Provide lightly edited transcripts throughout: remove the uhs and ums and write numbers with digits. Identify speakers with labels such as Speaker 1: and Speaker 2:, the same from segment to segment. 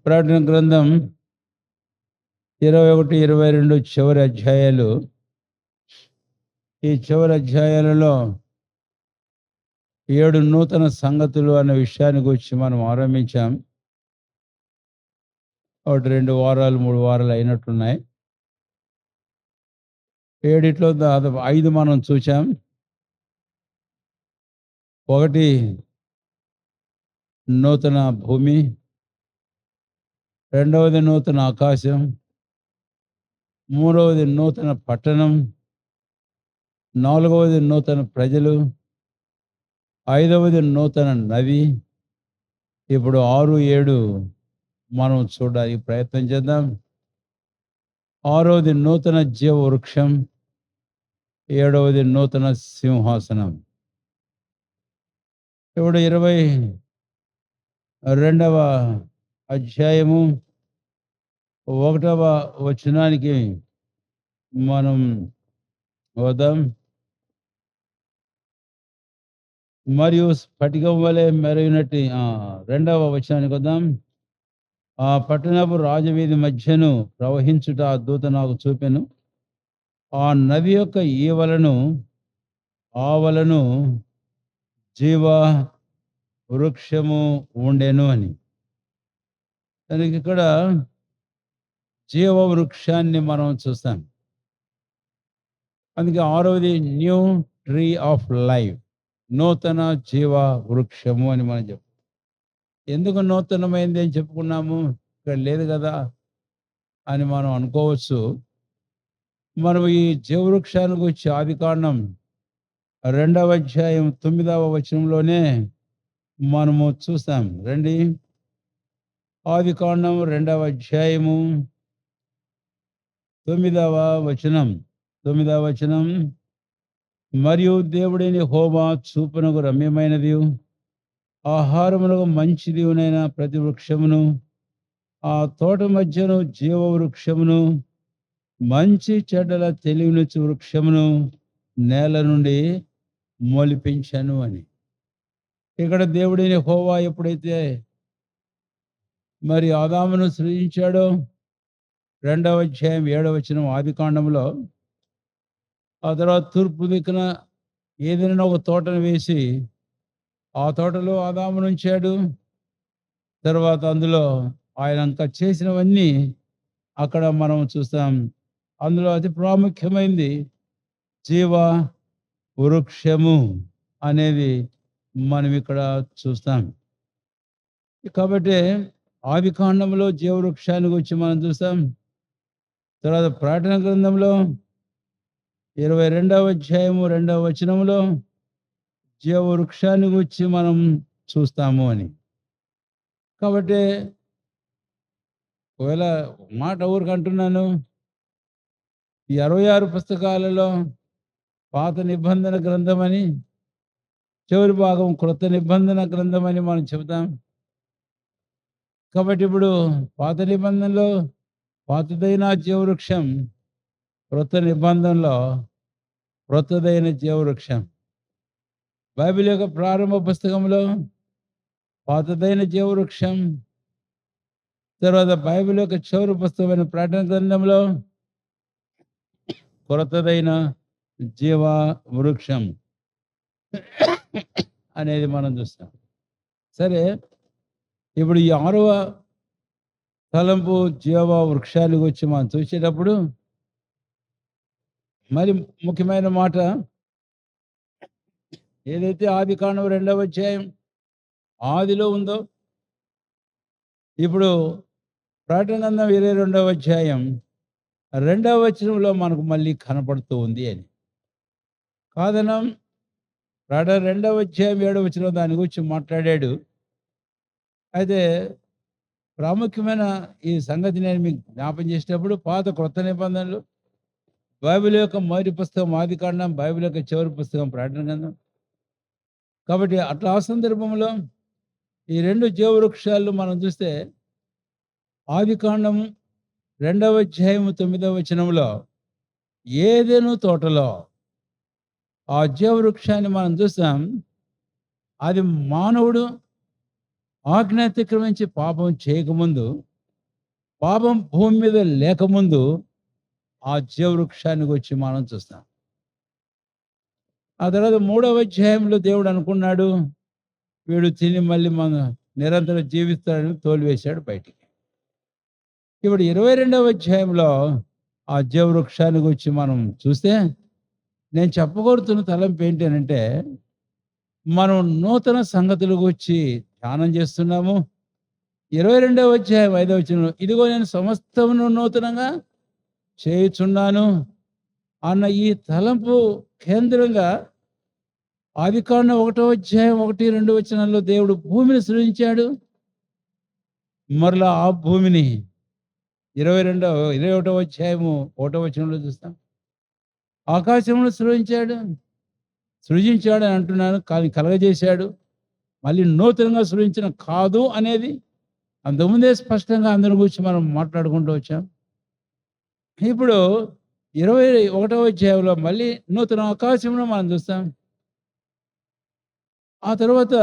Speaker 1: ప్రకటన గ్రంథం 21, 22 చివరి అధ్యాయాలు. ఈ చివరి అధ్యాయాలలో 7 నూతన సంగతులు అనే విషయాన్ని గురించి మనం ఆరంభించాం. 2 వారాలు 3 వారాలు అయినట్లున్నాయి. 7 దాదాపు 5 మనం చూసాం. ఒకటి నూతన భూమి, రెండవది నూతన ఆకాశం, మూడవది నూతన పట్టణం, నాలుగవది నూతన ప్రజలు, ఐదవది నూతన నది. ఇప్పుడు 6, 7 మనం చూడడానికి ప్రయత్నం చేద్దాం. 6వది నూతన జీవ వృక్షం, 7వది నూతన సింహాసనం. ఇప్పుడు 22వ అధ్యాయము 1వ వచనానికి మనం వద్దాం. మరియు స్ఫటికం వలె మెరుగునట్టి 2వ వచనానికి వద్దాం. ఆ పట్టణపు రాజవీధి మధ్యను ప్రవహించుట ఆ దూత నాకు చూపెను. ఆ నది యొక్క ఆవలను జీవ వృక్షము ఉండెను అని. దానికి ఇక్కడ జీవ వృక్షాన్ని మనం చూస్తాం. అందుకే 6వది న్యూ ట్రీ ఆఫ్ లైఫ్, నూతన జీవ వృక్షము అని మనం చెప్తాం. ఎందుకు నూతనమైంది అని చెప్పుకున్నాము, ఇక్కడ లేదు కదా అని మనం అనుకోవచ్చు. మనం ఈ జీవవృక్షాన్ని గురించి ఆదికాండం 2వ అధ్యాయం 9వ వచనంలోనే మనము చూస్తాం. రండి, ఆదికాండం 2వ అధ్యాయము 9వ వచనం. మరియు దేవుడైన యెహోవా చూపునకు రమ్యమైనది, ఆహారమునకు మంచిది అయిన ప్రతి వృక్షమును, ఆ తోట మధ్యను జీవ వృక్షమును, మంచి చెడ్డల తెలివినిచ్చు వృక్షమును నేల నుండి మొలిపించను అని. ఇక్కడ దేవుడైన యెహోవా ఎప్పుడైతే మరి ఆదామును సృజించాడో, 2వ అధ్యాయం 7వ వచనం ఆదికాండంలో, ఆ తర్వాత తూర్పు దిక్కున ఏదైనా ఒక తోటను వేసి ఆ తోటలో ఆదామును ఉంచాడు. తర్వాత అందులో ఆయన ఇంకా చేసినవన్నీ అక్కడ మనం చూస్తాం. అందులో అతి ప్రాముఖ్యమైనది జీవ వృక్షము అనేది మనం ఇక్కడ చూస్తాం. కాబట్టి ఆదికాండంలో జీవవృక్షాన్ని గురించి మనం చూస్తాం. తర్వాత ప్రకటన గ్రంథంలో 22వ అధ్యాయము 2వ వచనంలో జీవవృక్షాన్ని గురించి మనం చూస్తాము అని. కాబట్టి ఒకవేళ మాట ఊరికి అంటున్నాను, ఈ 66 పుస్తకాలలో పాత నిబంధన గ్రంథం అని, చివరి భాగం క్రొత్త నిబంధన గ్రంథం అని మనం చెబుతాం. కాబట్టి ఇప్పుడు పాత నిబంధనలో పాతదైన జీవవృక్షం, క్రొత్త నిబంధనలో క్రొత్తదైన జీవవృక్షం. బైబిల్ యొక్క ప్రారంభ పుస్తకంలో పాతదైన జీవవృక్షం, తర్వాత బైబిల్ యొక్క చివరి పుస్తకమైన ప్రకటన గ్రంథంలో క్రొత్తదైన జీవ వృక్షం అనేది మనం చూస్తాం. సరే, ఇప్పుడు ఈ 6వ తలంపు జీవ వృక్షాన్ని గురించి మనం చూసేటప్పుడు మరి ముఖ్యమైన మాట, ఏదైతే ఆదికాండం 2వ అధ్యాయం ఆదిలో ఉందో, ఇప్పుడు ప్రకటన గ్రంథం 22వ అధ్యాయం 2వ వచనంలో మనకు మళ్ళీ కనపడుతూ ఉంది అని. కాదనం ప్రకటన 2వ అధ్యాయం 7వ వచనం దాని గురించి మాట్లాడాడు. అయితే ప్రాముఖ్యమైన ఈ సంగతి నేను మీకు జ్ఞాపం చేసేటప్పుడు, పాత క్రొత్త నిబంధనలు, బైబిల్ యొక్క మొదటి పుస్తకం ఆదికాండం, బైబిల్ యొక్క చివరి పుస్తకం ప్రకటన గ్రంథం. కాబట్టి అట్లా ఆ సందర్భంలో ఈ 2 జీవవృక్షాలు మనం చూస్తే, ఆదికాండం 2వ అధ్యాయం 9వ వచనంలో ఏదెను తోటలో ఆ జీవవృక్షాన్ని మనం చూస్తాం. అది మానవుడు ఆజ్ఞ అతిక్రమించి పాపం చేయకముందు పాపం భూమి మీద లేకముందు ఆ జీవవృక్షానికి వచ్చి మనం చూస్తాం. ఆ తర్వాత 3వ అధ్యాయంలో దేవుడు అనుకున్నాడు, వీడు తిని మళ్ళీ మన నిరంతరం జీవిస్తాడని తోలివేశాడు బయటికి. ఇప్పుడు 22వ అధ్యాయంలో ఆ జీవవృక్షానికి వచ్చి మనం చూస్తే, నేను చెప్పగోరుతున్న తలంపు ఏంటి అనంటే, మనం నూతన సంగతుల గురించి ధ్యానం చేస్తున్నాము. 22వ అధ్యాయం 5వ వచనంలో, ఇదిగో నేను సమస్తమును నూతనంగా చేయుచున్నాను అన్న ఈ తలంపు కేంద్రంగా ఆదికాండం 1వ అధ్యాయం 1, 2 వచనాల్లో దేవుడు భూమిని సృజించాడు. మరలా ఆ భూమిని 21వ అధ్యాయము 1వ వచనంలో చూస్తాం. ఆకాశమును సృజించాడు అని అంటున్నాను, కానీ కలగజేశాడు. మళ్ళీ నూతనంగా సృజించిన కాదు అనేది అంతకుముందే స్పష్టంగా అందరి గురించి మనం మాట్లాడుకుంటూ వచ్చాం. ఇప్పుడు 21వ అధ్యాయంలో మళ్ళీ నూతన ఆకాశమును మనం చూస్తాం. ఆ తర్వాత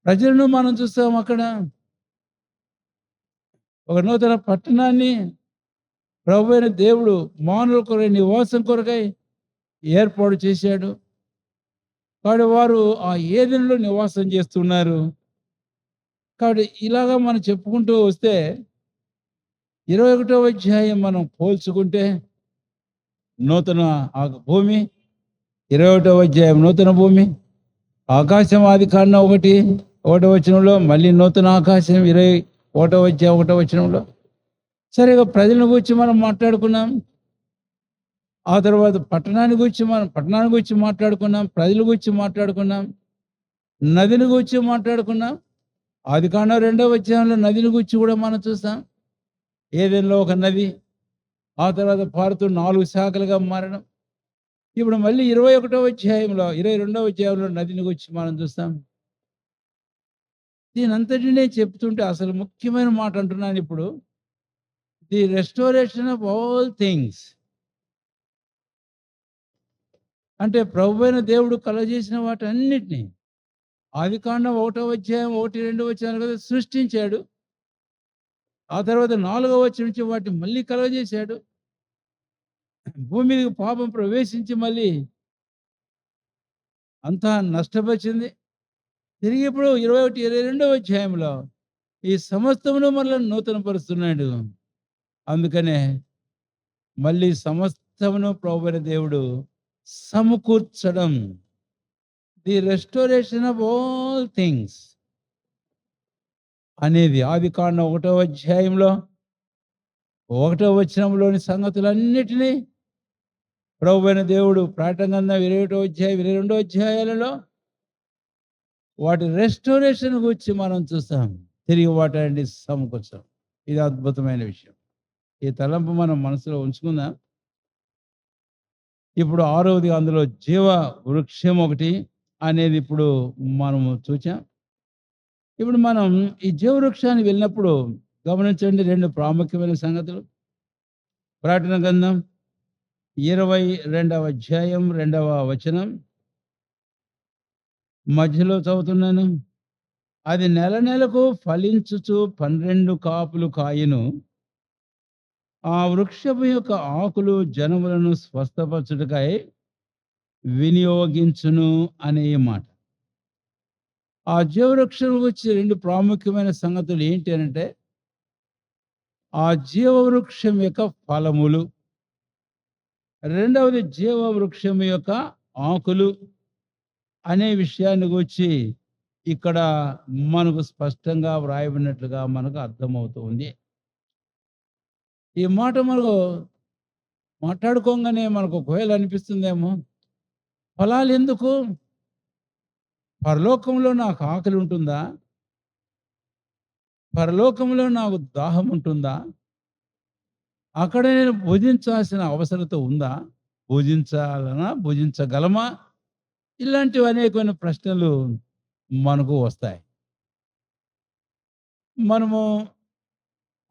Speaker 1: ప్రజలను మనం చూస్తాం. అక్కడ ఒక నూతన పట్టణాన్ని ప్రభువైన దేవుడు మానవుల కొరకై నివాసం కొరకై ఏర్పాటు చేశాడు. కాబట్టి వారు ఆ ఏదెనులో నివాసం చేస్తున్నారు. కాబట్టి ఇలాగా మనం చెప్పుకుంటూ వస్తే 21వ అధ్యాయం మనం పోల్చుకుంటే నూతన భూమి, 21వ అధ్యాయం నూతన భూమి, ఆకాశం ఆదికాండం 1వ వచనంలో, మళ్ళీ నూతన ఆకాశం 21వ అధ్యాయం 1వ వచనంలో. సరిగా ప్రజల గురించి మనం మాట్లాడుకున్నాం. ఆ తర్వాత పట్టణాన్ని గురించి మాట్లాడుకున్నాం, ప్రజల గురించి మాట్లాడుకున్నాం, నదిని గురించి మాట్లాడుకున్నాం. ఆదికాండం 2వ అధ్యాయంలో నదిని గురించి కూడా మనం చూస్తాం. ఏదెన్లో ఒక నది, ఆ తర్వాత పారుతూ 4 శాఖలుగా మారడం. ఇప్పుడు మళ్ళీ 22వ అధ్యాయంలో నదిని గురించి మనం చూస్తాం. దీనంతటినీ చెప్తుంటే అసలు ముఖ్యమైన మాట అంటున్నాను ఇప్పుడు. The restoration of all things. అంటే ప్రభువైన దేవుడు కలుగజేసిన వాటన్నిటిని ఆదికాండం 1వ అధ్యాయం 1, 2 వచనాలు కదా సృష్టించాడు. ఆ తర్వాత 4వ వచనం నుంచి వాటిని మళ్ళీ కలుగజేశాడు. భూమి మీదకి పాపం ప్రవేశించి మళ్ళీ అంతా నష్టపరిచింది. తిరిగి ఇప్పుడు 21, 22వ అధ్యాయంలో ఈ సమస్తమును మరలా నూతనపరుస్తున్నాడు. అందుకనే మళ్ళీ సమస్తమును ప్రభువైన దేవుడు సమకూర్చడం. The restoration of all things అనేది ఆదికాండం 1వ అధ్యాయంలో 1వ వచనంలోని సంగతులన్నిటినీ ప్రభువైన దేవుడు ప్రకటన గ్రంథం 21వ అధ్యాయం 22వ అధ్యాయాలలో వాటి రెస్టోరేషన్ గురించి మనం చూస్తాం. తిరిగి వాటిని సమకూర్చడం. ఇది అద్భుతమైన విషయం. ఈ తలంపు మనం మనసులో ఉంచుకుందాం. ఇప్పుడు 6వది అందులో జీవ వృక్షం ఒకటి అనేది ఇప్పుడు మనము చూచాం. ఇప్పుడు మనం ఈ జీవవృక్షానికి వెళ్ళినప్పుడు గమనించండి 2 ప్రాముఖ్యమైన సంగతులు. ప్రకటన గ్రంథం 22వ అధ్యాయం 2వ వచనం మధ్యలో చదువుతున్నాను. అది నెల నెలకు ఫలించుచు 12 కాపులు కాయును. ఆ వృక్షము యొక్క ఆకులు జనములను స్వస్థపరచుటకై వినియోగించును అనే మాట. ఆ జీవవృక్షం గురించి 2 ప్రాముఖ్యమైన సంగతులు ఏంటి అనంటే, ఆ జీవవృక్షం యొక్క ఫలములు, రెండవది జీవవృక్షం యొక్క ఆకులు అనే విషయాన్ని గురించి ఇక్కడ మనకు స్పష్టంగా వ్రాయబడినట్లుగా మనకు అర్థమవుతుంది. ఈ మాట మనకు మాట్లాడుకోగానే మనకు ఒకవేళ అనిపిస్తుందేమో, ఫలాలు ఎందుకు? పరలోకంలో నాకు ఆకలి ఉంటుందా? పరలోకంలో నాకు దాహం ఉంటుందా? అక్కడ నేను భుజించాల్సిన అవసరత ఉందా? భుజించగలమా? ఇలాంటివి అనేకమైన ప్రశ్నలు మనకు వస్తాయి. మనము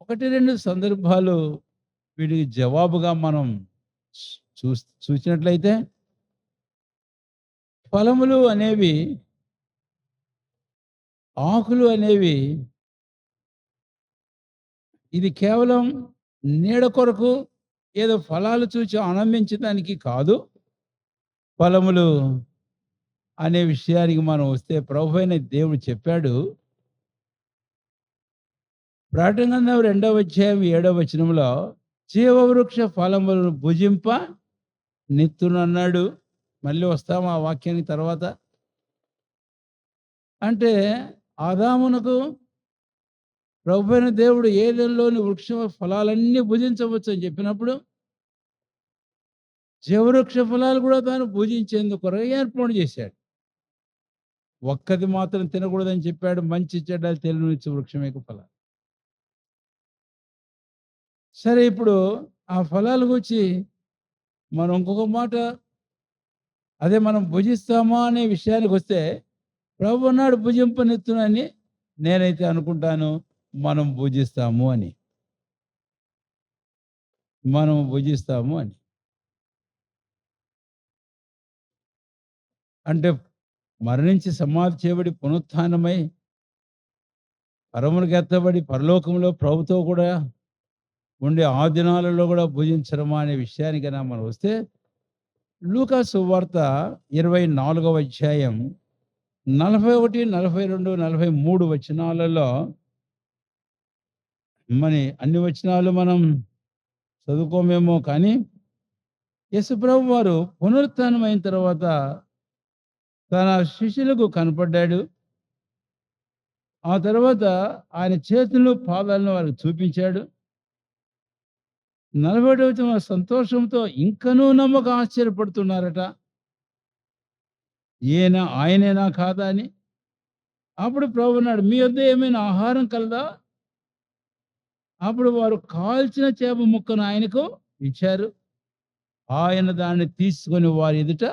Speaker 1: 1, 2 సందర్భాలు వీటికి జవాబుగా మనం చూసినట్లయితే, ఫలములు అనేవి, ఆకులు అనేవి ఇది కేవలం నీడ కొరకు ఏదో ఫలాలు చూచి ఆనందించడానికి కాదు. ఫలములు అనే విషయానికి మనం వస్తే ప్రభువైన దేవుడు చెప్పాడు. ప్రకటన గ్రంథం 2వ అధ్యాయం 7వ వచనంలో జీవవృక్ష ఫలములను భుజింప నెత్తునన్నాడు. మళ్ళీ వస్తాం ఆ వాక్యానికి తర్వాత. అంటే ఆదామునకు ప్రభువైన దేవుడు ఏదెన్‌లోని వృక్ష ఫలాలన్నీ భుజించవచ్చు అని చెప్పినప్పుడు, జీవవృక్ష ఫలాలు కూడా తాను భుజించేందుకు కొరకు ఏర్పాటు చేశాడు. ఒక్కది మాత్రం తినకూడదని చెప్పాడు. మంచి చెడ్డలు తెలియనిచ్చు వృక్షం యొక్క ఫలాలు. సరే, ఇప్పుడు ఆ ఫలాల గురించి మనం ఇంకొక మాట, అదే మనం భుజిస్తామా అనే విషయానికి వస్తే, ప్రభు అన్నాడు భుజింపనెత్తునని. నేనైతే అనుకుంటాను మనం భుజిస్తాము అని. మనం భుజిస్తాము అని. అంటే మరణించి సమాధి చేయబడి పునరుత్థానమై పరమునికి ఎత్తబడి పరలోకంలో ప్రభుతో కూడా ఉండే ఆ దినాలలో కూడా భుజించడమా అనే విషయానికైనా మనం వస్తే, లూకా సువార్త 24వ అధ్యాయం 41, 42, 43 వచనాలలో అన్ని వచనాలు మనం చదువుకోమేమో కానీ, యేసుప్రభు వారు పునరుత్థానం అయిన తర్వాత తన శిష్యులకు కనపడ్డాడు. ఆ తర్వాత ఆయన చేతులు పాదాలను వారికి చూపించాడు. 40వ వచనం సంతోషంతో ఇంకనూ నమ్మక ఆశ్చర్యపడుతున్నారట. ఆయనేనా కాదా అని. అప్పుడు ప్రభు అన్నాడు, మీ వద్ద ఏమైనా ఆహారం కలదా? అప్పుడు వారు కాల్చిన చేప ముక్కను ఆయనకు ఇచ్చారు. ఆయన దాన్ని తీసుకొని వారి ఎదుట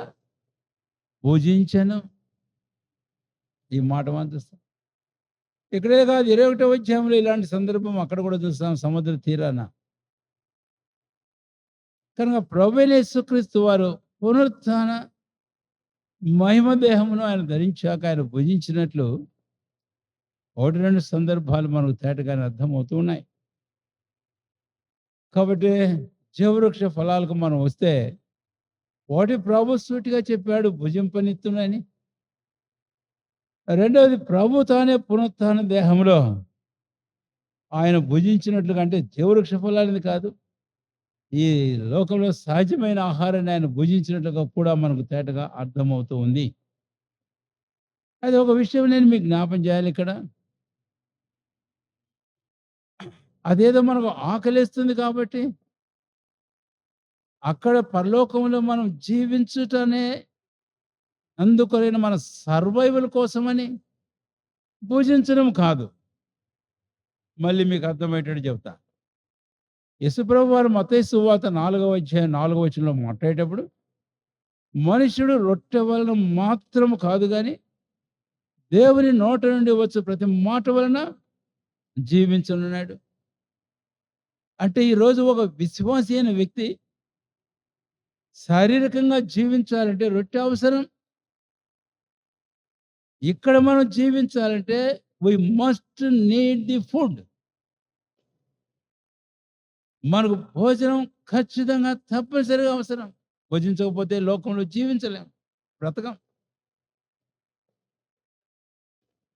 Speaker 1: భుజించెను. ఈ మాట మనం చూస్తాం. ఇక్కడే కాదు, 21వ అధ్యాయంలో ఇలాంటి సందర్భం అక్కడ కూడా చూస్తాం, సముద్ర తీరాన. కనుక ప్రభువైన యేసుక్రీస్తు వారు పునరుత్థాన మహిమ దేహమును ఆయన ధరించాక ఆయన భుజించినట్లు 1, 2 సందర్భాలు మనకు తేటగానే అర్థమవుతూ ఉన్నాయి. కాబట్టి జీవవృక్ష ఫలాలకు మనం వస్తే, ఒకటి ప్రభు సూటిగా చెప్పాడు భుజింపనిత్తునని. రెండవది ప్రభు తానే పునరుత్థాన దేహంలో ఆయన భుజించినట్లుగా, అంటే జీవవృక్ష ఫలాలని కాదు, ఈ లోకంలో సహజమైన ఆహారాన్ని ఆయన భుజించినట్లుగా కూడా మనకు తేటగా అర్థమవుతూ ఉంది. అది ఒక విషయం నేను మీకు జ్ఞాపం చేయాలి ఇక్కడ. అదేదో మనకు ఆకలిస్తుంది కాబట్టి అక్కడ పరలోకంలో మనం జీవించుటనే అందుకొరైన మన సర్వైవల్ కోసమని భుజించడం కాదు. మళ్ళీ మీకు అర్థమయ్యేటట్టు చెప్తా. యేసుప్రభు వారు మత్తయి సువార్త 4వ అధ్యాయం 4వ వచనంలో మాట్లాడేటప్పుడు, మనుష్యుడు రొట్టె వలన మాత్రము కాదు గాని దేవుని నోట నుండి వచ్చు ప్రతి మాట వలన జీవించనున్నాడు. అంటే ఈరోజు ఒక విశ్వాసి అయిన వ్యక్తి శారీరకంగా జీవించాలంటే రొట్టె అవసరం. ఇక్కడ మనం జీవించాలంటే we must need the food. మనకు భోజనం ఖచ్చితంగా తప్పనిసరిగా అవసరం. భుజించకపోతే లోకంలో జీవించలేం, బ్రతకం.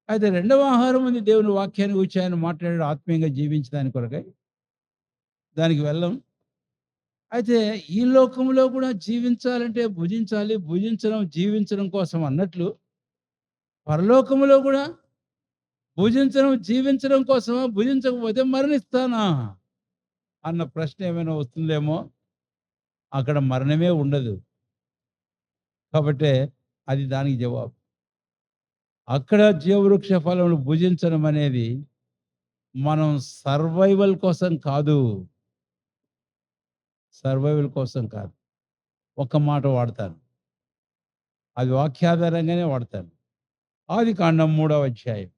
Speaker 1: అయితే రెండవ ఆహారం ఉంది. దేవుని వాక్యాన్ని గురించి ఆయన మాట్లాడాడు ఆత్మీయంగా జీవించడానికి కొరకై. దానికి వెళ్ళం. అయితే ఈ లోకంలో కూడా జీవించాలంటే భుజించాలి. భుజించడం జీవించడం కోసం అన్నట్లు, పరలోకములో కూడా భుజించడం జీవించడం కోసమా, భుజించకపోతే మరణిస్తానా అన్న ప్రశ్న ఏమైనా వస్తుందేమో. అక్కడ మరణమే ఉండదు. కాబట్టే అది దానికి జవాబు. అక్కడ జీవవృక్ష ఫలములు భుజించడం అనేది మనం సర్వైవల్ కోసం కాదు. సర్వైవల్ కోసం కాదు. ఒక్క మాట వాడతాను, అది వాక్యాధారంగానే వాడతాను. ఆదికాండం 3వ అధ్యాయం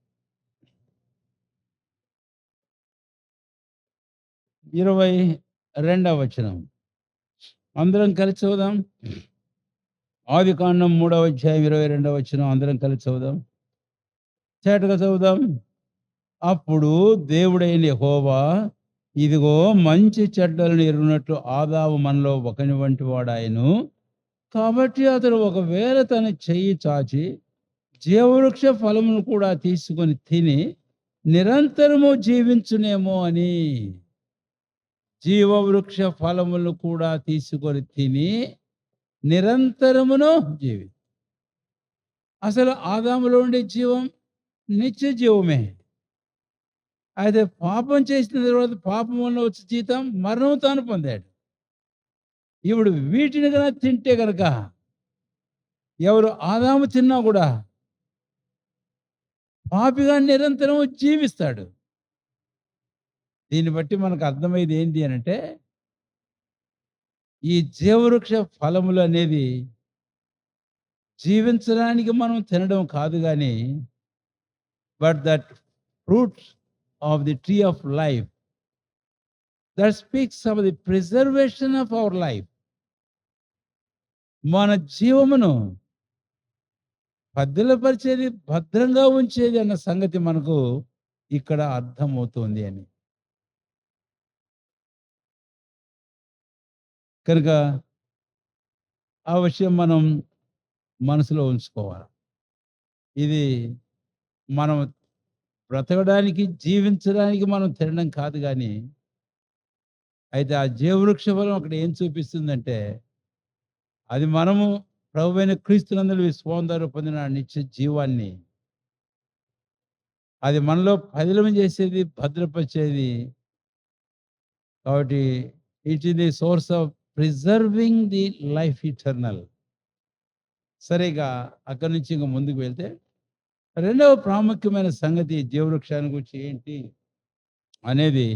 Speaker 1: 22వ వచనం. అందరం కలిసి చదువుదాం. ఆదికాండం 3వ అధ్యాయం 22వ వచనం అందరం కలిసి చదువుదాం. చేటగా చదువుదాం. అప్పుడు దేవుడైన యెహోవా ఇదిగో మంచి చెడ్డలను ఎరుగునట్లు ఆదాము మనలో ఒకని వంటి వాడాయను. కాబట్టి అతడు ఒకవేళ తన చెయ్యి చాచి జీవవృక్ష ఫలమును కూడా తీసుకొని తిని నిరంతరము జీవించునేమో అని. జీవవృక్ష ఫలములు కూడా తీసుకొని తిని నిరంతరమును జీవి అసలు ఆదాములో ఉండే జీవం నిత్య జీవమే. అయితే పాపం చేసిన తర్వాత పాపం వల్ల వచ్చే జీతం మరణం తాను పొందాడు. ఇప్పుడు వీటిని గనక తింటే గనక ఎవరు ఆదాము తిన్నా కూడా పాపిగా నిరంతరం జీవిస్తాడు. దీన్ని బట్టి మనకు అర్థమయ్యేది ఏంటి అనంటే, ఈ జీవవృక్ష ఫలములు అనేది జీవించడానికి మనం తినడం కాదు గానీ, but that fruits of the tree of life that speaks of the preservation of our life. మన జీవమును భద్రపరిచేది, భద్రంగా ఉంచేది అన్న సంగతి మనకు ఇక్కడ అర్థమవుతుంది అని. కనుక ఆ విషయం మనం మనసులో ఉంచుకోవాలి. ఇది మనం బ్రతకడానికి, జీవించడానికి మనం తినడం కాదు గానీ, అయితే ఆ జీవవృక్ష ఫలం అక్కడ ఏం చూపిస్తుందంటే, అది మనము ప్రభువైన క్రీస్తునందు విశ్వాసం ద్వారా పొందిన ఆ నిత్య జీవాన్ని, అది మనలో పదిలం చేసేది, భద్రపరిచేది. కాబట్టి it is the source of preserving the life eternal. సరే ఇక అక్కడి నుంచి ఇంక ముందుకు వెళ్తే, రెండవ ప్రాముఖ్యమైన సంగతి జీవవృక్షాన్ని గురించి ఏంటి అనేది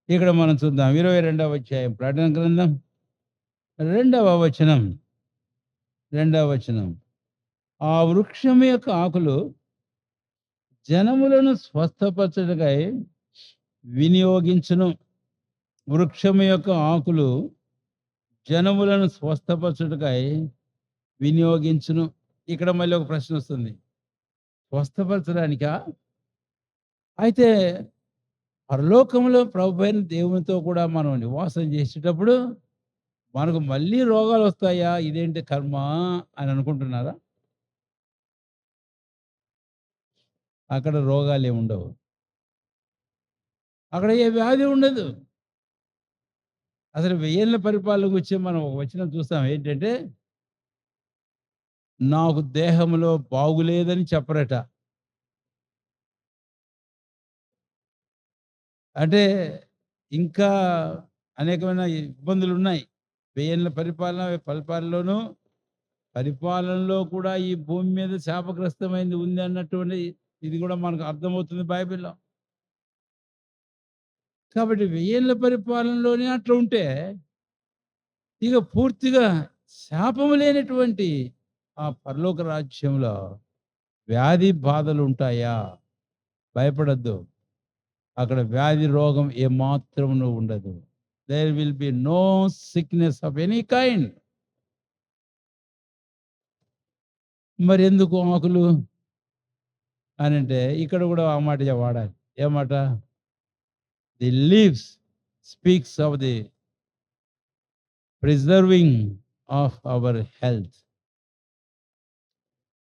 Speaker 1: ఇక్కడ మనం చూద్దాం. 22వ అధ్యాయం ప్రకటన గ్రంథం 2వ వచనం. 2వ వచనం. ఆ వృక్షం యొక్క ఆకులు జనములను స్వస్థపరచుటకై వినియోగించును. వృక్షము యొక్క ఆకులు జనములను స్వస్థపరచుటకై వినియోగించును. ఇక్కడ మళ్ళీ ఒక ప్రశ్న వస్తుంది. స్వస్థపరచడానికా? అయితే పరలోకంలో ప్రభువైన దేవునితో కూడా మనం నివాసం చేసేటప్పుడు మనకు మళ్ళీ రోగాలు వస్తాయా? ఇదేంటి కర్మ అని అనుకుంటున్నారా? అక్కడ రోగాలేమి ఉండవు. అక్కడ ఏ వ్యాధి ఉండదు. అసలు వెయ్యేళ్ళ పరిపాలన గురించి మనం ఒక వచనం చూస్తాం. ఏంటంటే, నాకు దేహంలో బాగులేదని చెప్పరట. అంటే ఇంకా అనేకమైన ఇబ్బందులున్నాయి. వెయ్యేళ్ళ పరిపాలనలోనూ పరిపాలనలో కూడా ఈ భూమి మీద శాపగ్రస్తమైంది ఉంది అన్నటువంటి ఇది కూడా మనకు అర్థమవుతుంది బైబిల్‌లో. కాబట్టి వెయ్యేళ్ళ పరిపాలనలోనే అట్లా ఉంటే, ఇక పూర్తిగా శాపము లేనటువంటి ఆ పరలోక రాజ్యంలో వ్యాధి బాధలుంటాయా? భయపడొద్దు. అక్కడ వ్యాధి, రోగం ఏమాత్రమును ఉండదు. There will be no sickness of any kind. మరెందుకు ఆకులు అనంటే, ఇక్కడ కూడా ఆ మాట వాడాలి. ఏ మాట? The leaves speaks of the preserving of our health.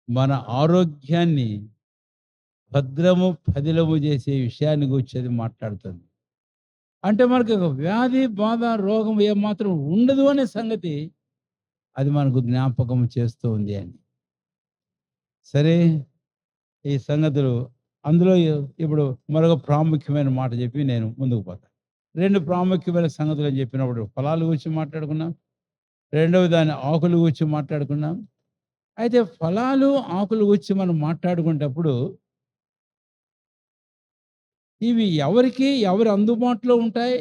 Speaker 1: మన ఆరోగ్యాన్ని భద్రము, పదిలము చేసే విషయాన్ని గూర్చి అది మాట్లాడుతుంది. అంటే మనకు ఒక వ్యాధి, బాధ, రోగం ఏమాత్రం ఉండదు అనే సంగతి అది మనకు జ్ఞాపకం చేస్తూ ఉంది అని. సరే, ఈ సంగతులు అందులో ఇప్పుడు మరొక ప్రాముఖ్యమైన మాట చెప్పి నేను ముందుకు పోతాను. 2 ప్రాముఖ్యమైన సంగతులు అని చెప్పినప్పుడు ఫలాల గురించి మాట్లాడుకున్నాం. రెండవది దాని ఆకుల గురించి మాట్లాడుకున్నాం. అయితే ఫలాలు, ఆకుల గురించి మనం మాట్లాడుకునేటప్పుడు ఇవి ఎవరు అందుబాటులో ఉంటాయి?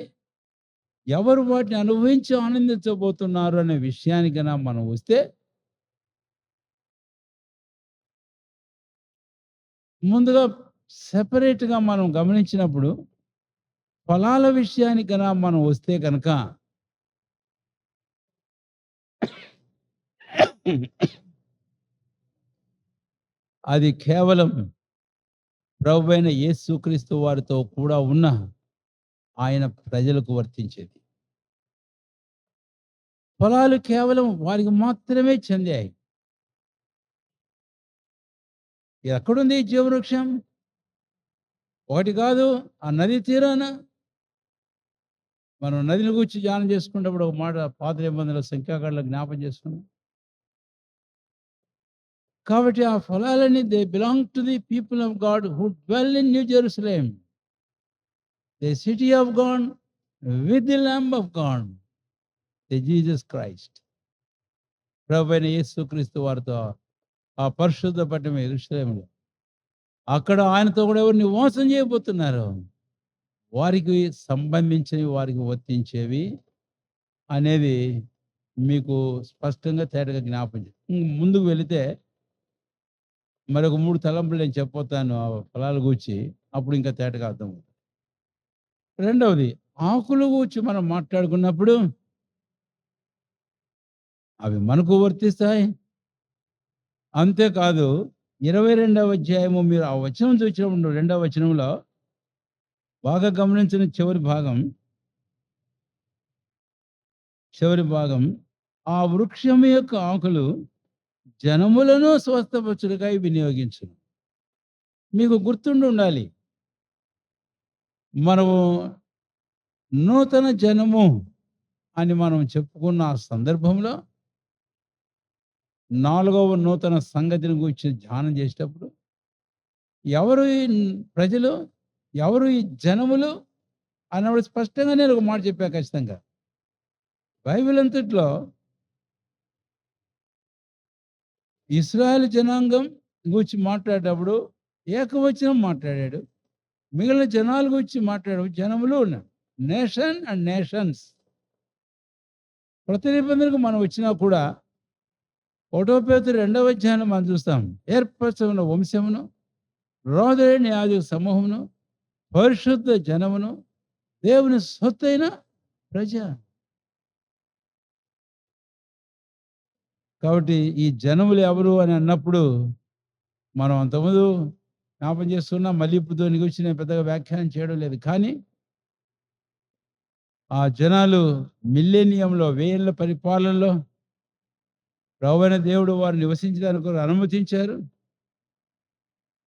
Speaker 1: ఎవరు వాటిని అనుభవించి ఆనందించబోతున్నారు అనే విషయానికి గన మనం వస్తే, ముందుగా సెపరేట్‌గా మనం గమనించినప్పుడు ఫలాల విషయానికి గన మనం వస్తే గనక అది కేవలం ప్రభువైన యేసుక్రీస్తు వారితో కూడా ఉన్న ఆయన ప్రజలకు వర్తించేది. పొలాలు కేవలం వారికి మాత్రమే చెందాయి. ఎక్కడుంది ఈ జీవవృక్షం? ఒకటి కాదు, ఆ నది తీరాన. మనం నదిని గూర్చి ధ్యానం చేసుకునేటప్పుడు ఒక మాట పాత నిబంధనల సంఖ్యాకాండలో జ్ఞాపకం చేసుకున్నాం. కాబట్టి ఆ ఫలాలన్నీ they belong to the people of God who dwell in New Jerusalem, the city of God with the lamb of God, the Jesus Christ. ప్రభువైన యేసుక్రీస్తు వారితో ఆ పరిశుద్ధ పట్టణం యెరూషలేములో అక్కడ ఆయనతో కూడా ఎవరు నివాసం చేయబోతున్నారు? వారికి సంబంధించినవి, వారికి వర్తించేవి అనేది మీకు స్పష్టంగా తేటగా జ్ఞాపకం ముందుకు వెళితే మరొక 3 తలంపులు నేను చెప్పబోతాను ఆ ఫలాల గూర్చి. అప్పుడు ఇంకా తేటగా అర్థమవుతుంది. రెండవది, ఆకుల గూర్చి మనం మాట్లాడుకున్నప్పుడు అవి మనకు వర్తిస్తాయి. అంతేకాదు 22వ అధ్యాయము మీరు ఆ వచనం చూసినప్పుడు 2వ వచనంలో బాగా గమనించిన చివరి భాగం ఆ వృక్షం యొక్క ఆకులు జనములను స్వస్థపరచుటకై వినియోగించును. మీకు గుర్తుండి ఉండాలి, మనము నూతన జనము అని మనం చెప్పుకున్న ఆ సందర్భంలో 4వ నూతన సంగతిని గురించి ధ్యానం చేసేటప్పుడు ఎవరు ఈ ప్రజలు, ఎవరు ఈ జనములు అన్నప్పుడు స్పష్టంగా నేను ఒక మాట చెప్పా ఖచ్చితంగా. బైబిల్ అంతట్లో ఇశ్రాయేలు జనాంగం గూర్చి మాట్లాడేటప్పుడు ఏకవచనం మాట్లాడాడు. మిగిలిన జనాల గురించి మాట్లాడాడు, జనములు ఉన్నాడు. Nation and nations. ప్రతి నిబంధనకు మనం వచ్చినా కూడా 1 పేతురు 2వ అధ్యాయంలో మనం చూస్తాం. ఏర్పరచబడిన వంశమును, రోదైన యాజక సమూహమును, పరిశుద్ధ జనమును, దేవుని సొత్తైన ప్రజ. కాబట్టి ఈ జనములు ఎవరు అని అన్నప్పుడు మనం అంతకుముందు జ్ఞాపం చేస్తున్నాం. మళ్ళీ ఇప్పుడు దాని గురించి నేను పెద్దగా వ్యాఖ్యానం చేయడం లేదు. కానీ ఆ జనాలు మిల్లెనియంలో, వేయేళ్ల పరిపాలనలో ప్రభువైన దేవుడు వారు నివసించడానికి అనుమతించారు.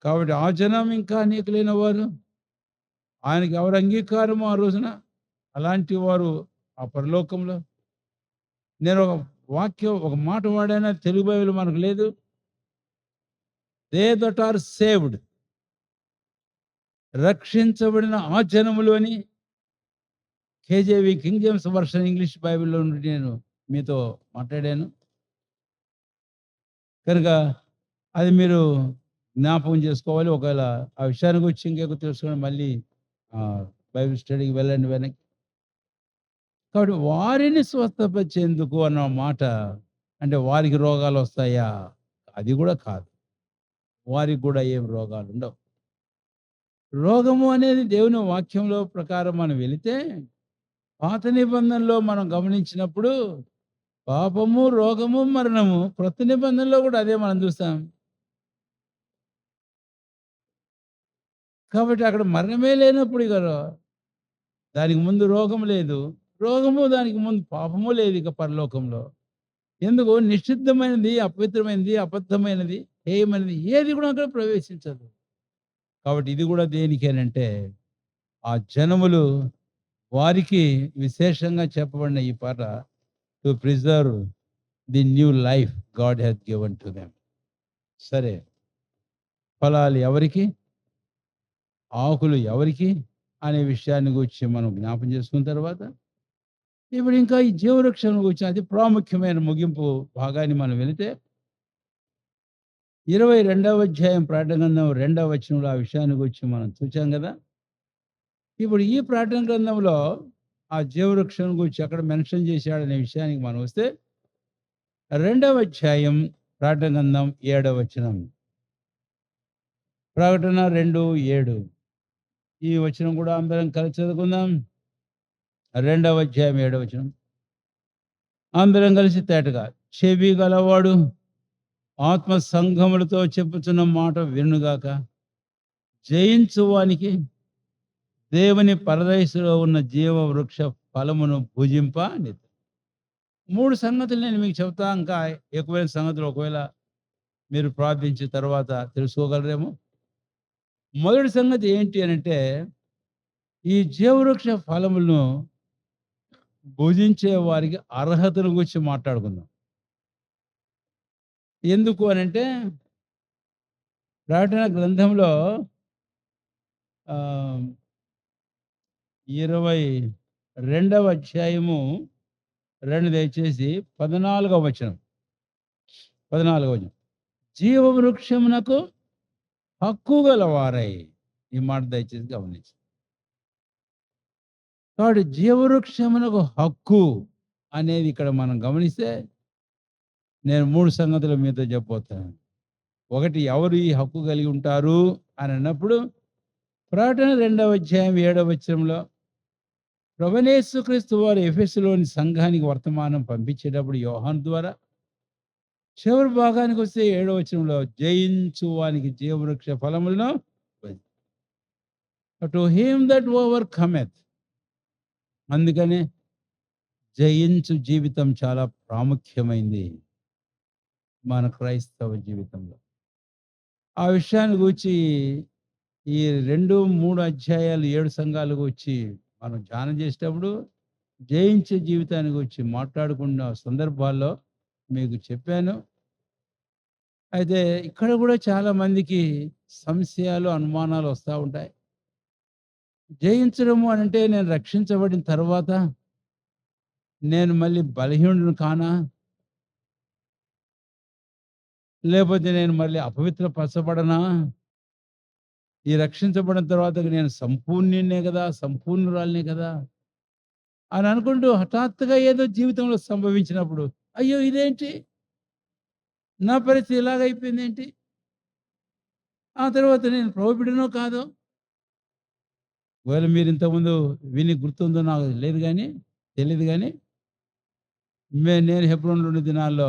Speaker 1: కాబట్టి ఆ జనం ఇంకా అనేకులైన వారు, ఆయనకి ఎవరు అంగీకారము ఆ రోజున అలాంటి వారు ఆ పరలోకంలో. నేను ఒక మాట వాడైనా తెలుగు బైబిల్ మనకు లేదు. దే దట్ ఆర్ సేవ్డ్, రక్షించబడిన ఆ జనములు అని KJV king James version English బైబిల్లో నుండి నేను మీతో మాట్లాడాను. కనుక అది మీరు జ్ఞాపకం చేసుకోవాలి. ఒకవేళ ఆ విషయాన్ని గురించి ఇంకెక్కువ తెలుసుకొని మళ్ళీ బైబిల్ స్టడీకి వెళ్ళండి వెనక్కి. కాబట్టి వారిని స్వస్థపరిచేందుకు అన్న మాట అంటే వారికి రోగాలు వస్తాయా? అది కూడా కాదు. వారికి కూడా ఏం రోగాలు ఉండవు. రోగము అనేది దేవుని వాక్యంలో ప్రకారం మనం వెళితే పాత నిబంధనలో మనం గమనించినప్పుడు పాపము, రోగము, మరణము. క్రొత్త నిబంధనలో కూడా అదే మనం చూస్తాం. కాబట్టి అక్కడ మరణమే లేనప్పుడు ఇక దానికి ముందు రోగం లేదు, రోగము దానికి ముందు పాపము లేదు ఇక పరలోకంలో. ఎందుకు? నిషిద్ధమైనది, అపవిత్రమైనది, అబద్ధమైనది, హేయమైనది ఏది కూడా అక్కడ ప్రవేశించదు. కాబట్టి ఇది కూడా దేనికేనంటే ఆ జనములు వారికి విశేషంగా చెప్పబడిన ఈ పాట to preserve the new life God has given to them. సరే, ఫలాలు ఎవరికి, ఆకులు ఎవరికి అనే విషయాన్ని గురించి మనం జ్ఞాపం చేసుకున్న తర్వాత ఇప్పుడు ఇంకా ఈ జీవవృక్షం గురించి అతి ప్రాముఖ్యమైన ముగింపు భాగాన్ని మనం వెళితే 22వ అధ్యాయం ప్రకటన గ్రంథం 2వ వచనంలో ఆ విషయాన్ని గురించి మనం చూచాం కదా. ఇప్పుడు ఈ ప్రకటన గ్రంథంలో ఆ జీవవృక్షం గురించి ఎక్కడ మెన్షన్ చేశాడనే విషయానికి మనం వస్తే 2వ అధ్యాయం ప్రకటన గ్రంథం 7వ వచనం. ప్రకటన 2:7 ఈ వచనం కూడా అందరం కలిసి చదువుకుందాం. 2వ అధ్యాయం 7వ వచనం అందరం కలిసి తేటగా, చెవి గలవాడు ఆత్మ సంఘములతో చెప్పుచున్న మాట వినుగాక. జయించువానికి దేవుని పరదయస్సులో ఉన్న జీవ వృక్ష ఫలమును భుజింప నిత్యం. 3 సంగతులు నేను మీకు చెప్తా. ఇంకా ఎక్కువైన సంగతులు ఒకవేళ మీరు ప్రార్థించిన తర్వాత తెలుసుకోగలరేమో. మొదటి సంగతి ఏంటి అనంటే, ఈ జీవవృక్ష ఫలములను భుజించే వారికి అర్హతను గురించి మాట్లాడుకుందాం. ఎందుకు అనంటే, ప్రకటన గ్రంథంలో ఆహ్, 22వ అధ్యాయము 2 దయచేసి 14వ వచనం. 14వ వచనం. జీవవృక్షమునకు హక్కు గలవారై. ఈ మాట దయచేసి గమనించండి. కాబట్టి జీవవృక్షమునకు హక్కు అనేది ఇక్కడ మనం గమనిస్తే, నేను 3 సంగతులు మీతో చెప్పబోతున్నాను. ఒకటి, ఎవరు ఈ హక్కు కలిగి ఉంటారు అని అన్నప్పుడు, ప్రకటన 2వ అధ్యాయం 7వ వచనంలో ప్రభువైన యేసుక్రీస్తు వారు ఎఫెసులోని సంఘానికి వర్తమానం పంపించేటప్పుడు యోహాను ద్వారా, చివరి భాగానికి వస్తే 7వ వచనంలో జయించు వానికి జీవవృక్ష ఫలములను to him that over cometh. అందుకనే జయించు జీవితం చాలా ప్రాముఖ్యమైంది మన క్రైస్తవ జీవితంలో. ఆ విషయాన్ని గూర్చి ఈ 2, 3 అధ్యాయాలు 7 సంఘాల గూర్చి మనం ధ్యానం చేసేటప్పుడు జయించే జీవితాన్ని గురించి మాట్లాడుకున్న సందర్భాల్లో మీకు చెప్పాను. అయితే ఇక్కడ కూడా చాలా మందికి సంశయాలు, అనుమానాలు వస్తా ఉంటాయి. జయించడము అనంటే నేను రక్షించబడిన తర్వాత నేను మళ్ళీ బలహీనుడిని కానా? లేపోతే నేను మళ్ళీ అపవిత్రపరచబడనా? ఈ రక్షించబడిన తర్వాత నేను సంపూర్ణుడినే కదా! సంపూర్ణురాలినే కదా! అని అనుకుంటూ హఠాత్తుగా ఏదో జీవితంలో సంభవించినప్పుడు, అయ్యో! ఇదేంటి? నా పరిస్థితి ఇలాగైపోయిందేంటి? ఆ తర్వాత నేను ప్రభు బిడ్డనో కాదో? ఒకవేళ మీరు ఇంతకుముందు విని గుర్తుందో నాకు లేదు గానీ, తెలీదు గానీ, నేను హెబ్రోన్‌లో ఉండే దినాల్లో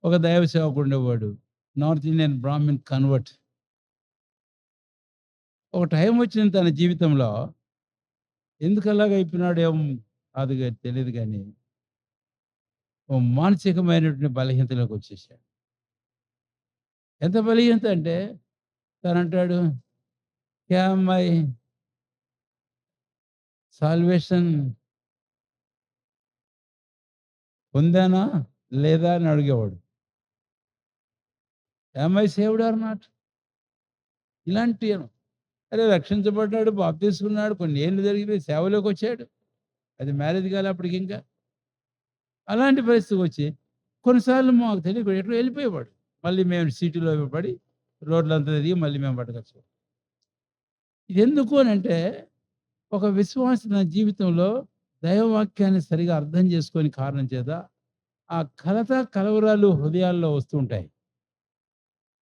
Speaker 1: ఒక దైవ సేవకుడు ఉండేవాడు. North Indian Brahmin convert. ఒక టైం వచ్చింది తన జీవితంలో, ఎందుకు అలాగైపోయినాడో ఏమో తెలీదు గానీ, ఓ మానసికమైనటువంటి బలహీనతలోకి వచ్చేసాడు. ఎంత బలహీనత అంటే తనంటాడు, క్యా మై సాల్వేషన్ పొందానా? లేదా? అని అడిగేవాడు. Am I saved or not? ఇలాంటి అరే రక్షించబడ్డాడు, బాప్తీసుకున్నాడు, కొన్ని ఏళ్ళు జరిగిపోయి సేవలోకొచ్చాడు. అది మ్యారేజ్ కాలే అప్పటికింకా. అలాంటి పరిస్థితికొచ్చి కొన్నిసార్లు మాకు తెలియకుండా ఎటో వెళ్ళిపోయేవాడు. మళ్ళీ మేము సిటీలో పడి రోడ్లంతా తిరిగి మళ్ళీ మేము పట్టుకొచ్చాం. ఇదెందుకు అనంటే, ఒక విశ్వాసి తన జీవితంలో దైవవాక్యాన్ని సరిగా అర్థం చేసుకోని కారణం చేత ఆ కలత, కలవరాలు హృదయాల్లో వస్తూ ఉంటాయి.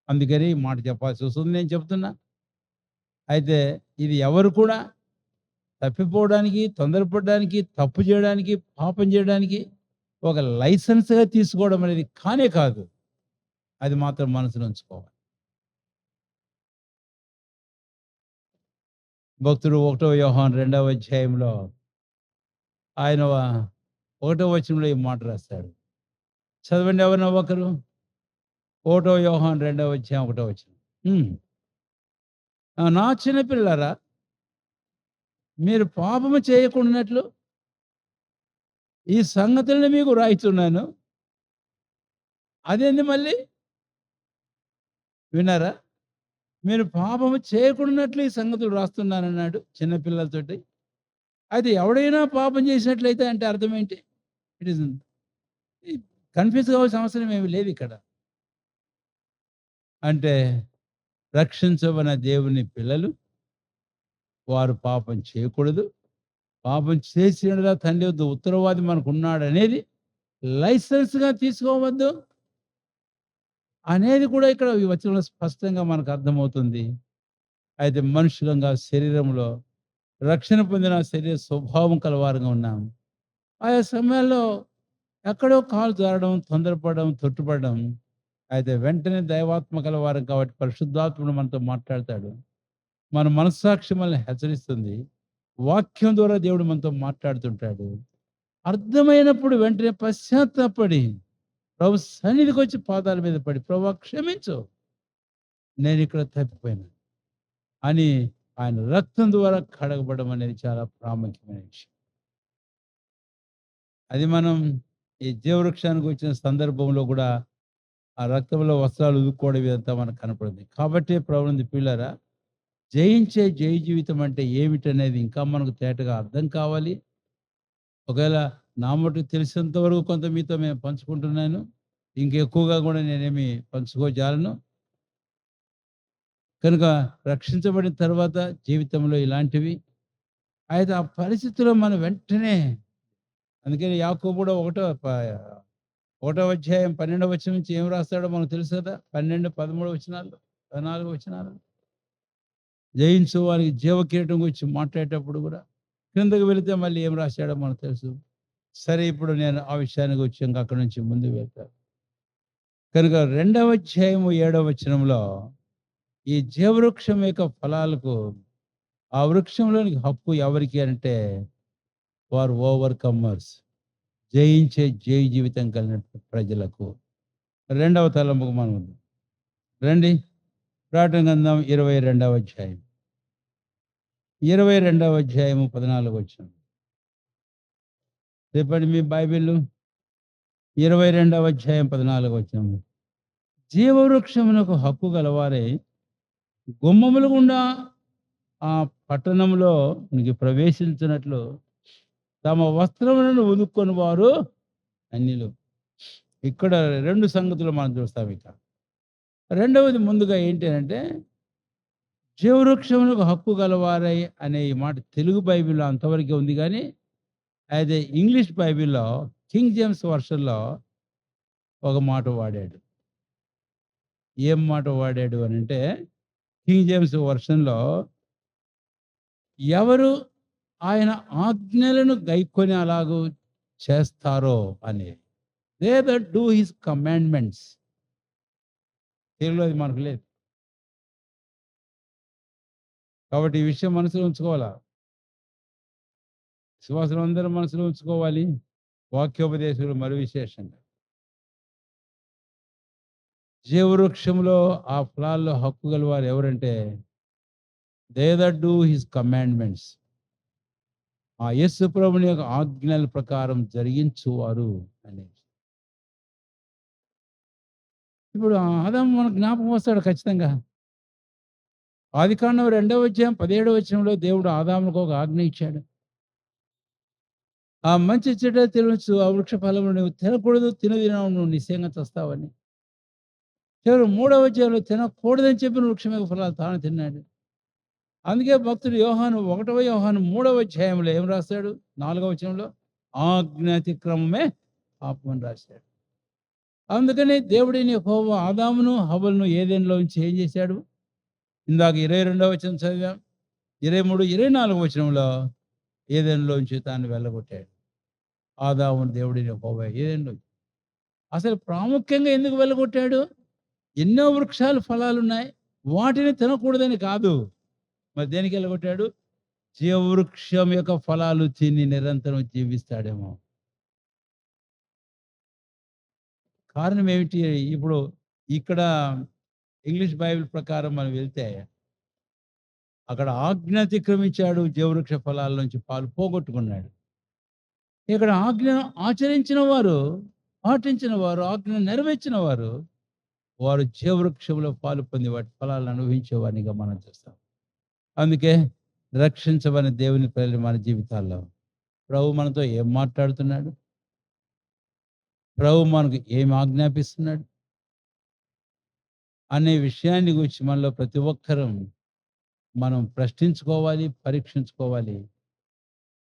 Speaker 1: అందుకని ఈ మాట చెప్పాల్సి వస్తుంది నేను చెప్తున్నా. అయితే ఇది ఎవరు కూడా తప్పిపోవడానికి, తొందరపడడానికి, తప్పు చేయడానికి, పాపం చేయడానికి ఒక లైసెన్స్‌గా తీసుకోవడం అనేది కానే కాదు. అది మాత్రం మనసులో ఉంచుకోవాలి. భక్తుడు 1 యోహాను 2వ అధ్యాయంలో ఆయన 1వ వచనంలో ఈ మాట రాస్తాడు. చదవండి ఎవరైనా ఒకరు. 1 యోహాను 2వ అధ్యాయం 1వ వచనం. హ్మ్. నా చిన్న పిల్లలారా, మీరు పాపము చేయకుండానట్లు ఈ సంగతులను మీకు రాయిచున్నాను. అదేంది మళ్ళీ? విన్నారా? మీరు పాపము చేయకుండానట్లు ఈ సంగతులు రాస్తున్నానన్నాడు చిన్న పిల్లలతోటి. అయితే ఎవడైనా పాపం చేసినట్లయితే అంటే అర్థం ఏంటి? ఇట్ ఈస్ కన్‌ఫ్యూజ్ కావాల్సిన అవసరం ఏమి లేదు ఇక్కడ. అంటే రక్షించబడిన దేవుని పిల్లలు, వారు పాపం చేయకూడదు. పాపం చేసిన యెడల తండ్రి యొద్ద ఉత్తరవాది మనకున్నాడనేది లైసెన్స్‌గా తీసుకోవద్దు అనేది కూడా ఇక్కడ ఈ వచనంలో స్పష్టంగా మనకు అర్థమవుతుంది. అయితే మనుషులంగా శరీరంలో రక్షణ పొందిన శరీర స్వభావం కలవారుగా ఉన్నాం. ఆయా సమయాల్లో ఎక్కడో కాలు జారడం, తొందరపడడం, తొట్టుపడడం. అయితే వెంటనే దైవాత్మ కలవారం కాబట్టి పరిశుద్ధాత్ముడు మనతో మాట్లాడతాడు. మన మనస్సాక్షి మనల్ని హెచ్చరిస్తుంది. వాక్యం ద్వారా దేవుడు మనతో మాట్లాడుతుంటాడు. అర్థమైనప్పుడు వెంటనే పశ్చాత్తాపడి ప్రభు సన్నిధికొచ్చి పాదాల మీద పడి, "ప్రభువా క్షమించు. నేనిక్కడ తప్పిపోయాను" అని ఆయన రక్తం ద్వారా కడగబడడం అనేది చాలా ప్రాముఖ్యమైన విషయం. అది మనం ఈ జీవవృక్షానికి వచ్చిన సందర్భంలో కూడా ఆ రక్తంలో వస్త్రాలు ఉదుక్కోవడం ఇదంతా మనకు కనపడుతుంది. కాబట్టే ప్రభువునందు ప్రియులారా, జయించే జయ జీవితం అంటే ఏమిటనేది ఇంకా మనకు తేటగా అర్థం కావాలి. ఒకవేళ నా మటుకు తెలిసినంత వరకు కొంత మీతో నేను పంచుకుంటున్నాను. ఇంకెక్కువగా కూడా నేనేమి పంచుకోజాలను. కనుక రక్షించబడిన తర్వాత జీవితంలో ఇలాంటివి అయితే ఆ పరిస్థితిలో మనం వెంటనే అందుకని యాకోబు కూడా ఒకటో అధ్యాయం 12వ వచనం నుంచి ఏం రాస్తాడో మనకు తెలుసు కదా! 12, 13 వచనాలు, 14 వచనాలు. జయించు వారికి జీవకిరీటం గురించి మాట్లాడేటప్పుడు కూడా క్రిందకి వెళితే మళ్ళీ ఏం రాశాడో మనకు తెలుసు. సరే ఇప్పుడు నేను ఆ విషయానికి వచ్చి ఇంక అక్కడి నుంచి ముందుకు వెళ్తాను. కనుక 2వ అధ్యాయము 7వ వచనంలో ఈ జీవవృక్షం యొక్క ఫలాలకు ఆ వృక్షంలోనికి హక్కు ఎవరికి అంటే వారు ఓవర్‌కమర్స్. జయించే జయ జీవితం కలిగిన ప్రజలకు. రెండవ తలంపుకు మనం వద్దాం. రండి. ప్రకటన గ్రంథం 22వ అధ్యాయం. 22వ అధ్యాయము 14 వచనం. చెప్పండి మీ బైబిలు. 22వ అధ్యాయం 14 వచనం. జీవవృక్షమునకు హక్కు గలవారై గుమ్మముల గుండా ఆ పట్టణంలోనికి ప్రవేశించినట్లు తమ వస్త్రములను ఉదుక్కొని వారు అన్యులు. ఇక్కడ 2 సంగతులు మనం చూస్తాం ఇక. రెండవది ముందుగా ఏంటి అనంటే, జీవవృక్షమునకు హక్కు గలవారై అనే ఈ మాట తెలుగు బైబిల్‌లో అంతవరకే ఉంది గానీ, అయితే ఇంగ్లీష్ బైబిల్‌లో కింగ్ జేమ్స్ వర్షన్‌లో ఒక మాట వాడాడు. ఏం మాట వాడాడు అనంటే, కింగ్ జేమ్స్ వర్షన్‌లో ఎవరు ఆయన ఆజ్ఞలను గైకొని అలాగు చేస్తారో అనేది. They that do his commandments. తెలుగులో అది మనకు లేదు. కాబట్టి ఈ విషయం మనసులో ఉంచుకోవాలా. విశ్వాసులందరూ మనసులో ఉంచుకోవాలి. వాక్యోపదేశకులు మరి విశేషంగా. జీవవృక్షంలో ఆ ఫలాల్లో హక్కు గలవారు ఎవరంటే, they that do his commandments. ఆ యేసు ప్రభుని యొక్క ఆజ్ఞల ప్రకారం జరిగించువారు అనేది. ఇప్పుడు ఆదాము మనకు జ్ఞాపకం వస్తాడు ఖచ్చితంగా. ఆదికాండం 2వ అధ్యాయం 17వ వచనంలో దేవుడు ఆదాముకు ఒక ఆజ్ఞ ఇచ్చాడు. ఆ మంచి చెడ్డ తెలుసు ఆ వృక్ష ఫలములు నువ్వు తినకూడదు, తినదినావు నువ్వు నిశ్చయంగా చస్తావని. చివరి 3వ అధ్యాయంలో తినకూడదని చెప్పిన వృక్షం యొక్క ఫలాలు తాను తిన్నాడు. అందుకే భక్తుడు యోహాను 1వ యోహాను 3వ అధ్యాయంలో ఏం రాస్తాడు? 4వ వచనంలో ఆజ్ఞాతిక్రమమే పాపమని రాశాడు. అందుకని దేవుడైన యెహోవా ఆదామును, హవ్వలను ఏదెన్‌లో ఉంచి ఏం చేశాడు? ఇందాక 22వ వచనం చదివాం. 23, 24వ వచనంలో ఏదెన్‌లోంచి తాను వెళ్ళగొట్టాడు. ఆదామును దేవుడైన యెహోవా ఏదెన్‌లో అసలు ప్రాముఖ్యంగా ఎందుకు వెళ్ళగొట్టాడు? ఎన్నో వృక్షాలు ఫలాలున్నాయి. వాటిని తినకూడదని కాదు. మరి దేనికి వెళ్ళగొట్టాడు? జీవవృక్షం యొక్క ఫలాలు తిని నిరంతరం జీవిస్తాడేమో. కారణం ఏమిటి? ఇప్పుడు ఇక్కడ ఇంగ్లీష్ బైబిల్ ప్రకారం మనం వెళ్తే, అక్కడ ఆజ్ఞ అతిక్రమించాడు. జీవవృక్ష ఫలాల నుంచి పాలు పోగొట్టుకున్నాడు. ఇక్కడ ఆజ్ఞను ఆచరించిన వారు, పాటించిన వారు, ఆజ్ఞను నెరవేర్చిన వారు, వారు జీవవృక్షంలో పాలు పొంది వాటి ఫలాలను అనుభవించేవారినిగా మనం చూస్తాం. అందుకే రక్షించబడిన దేవుని పిల్లలు మన జీవితాల్లో ప్రభు మనతో ఏం మాట్లాడుతున్నాడు? ప్రభు మనకు ఏం ఆజ్ఞాపిస్తున్నాడు? అనే విషయాన్ని గురించి మనలో ప్రతి ఒక్కరం మనం ప్రశ్నించుకోవాలి, పరీక్షించుకోవాలి.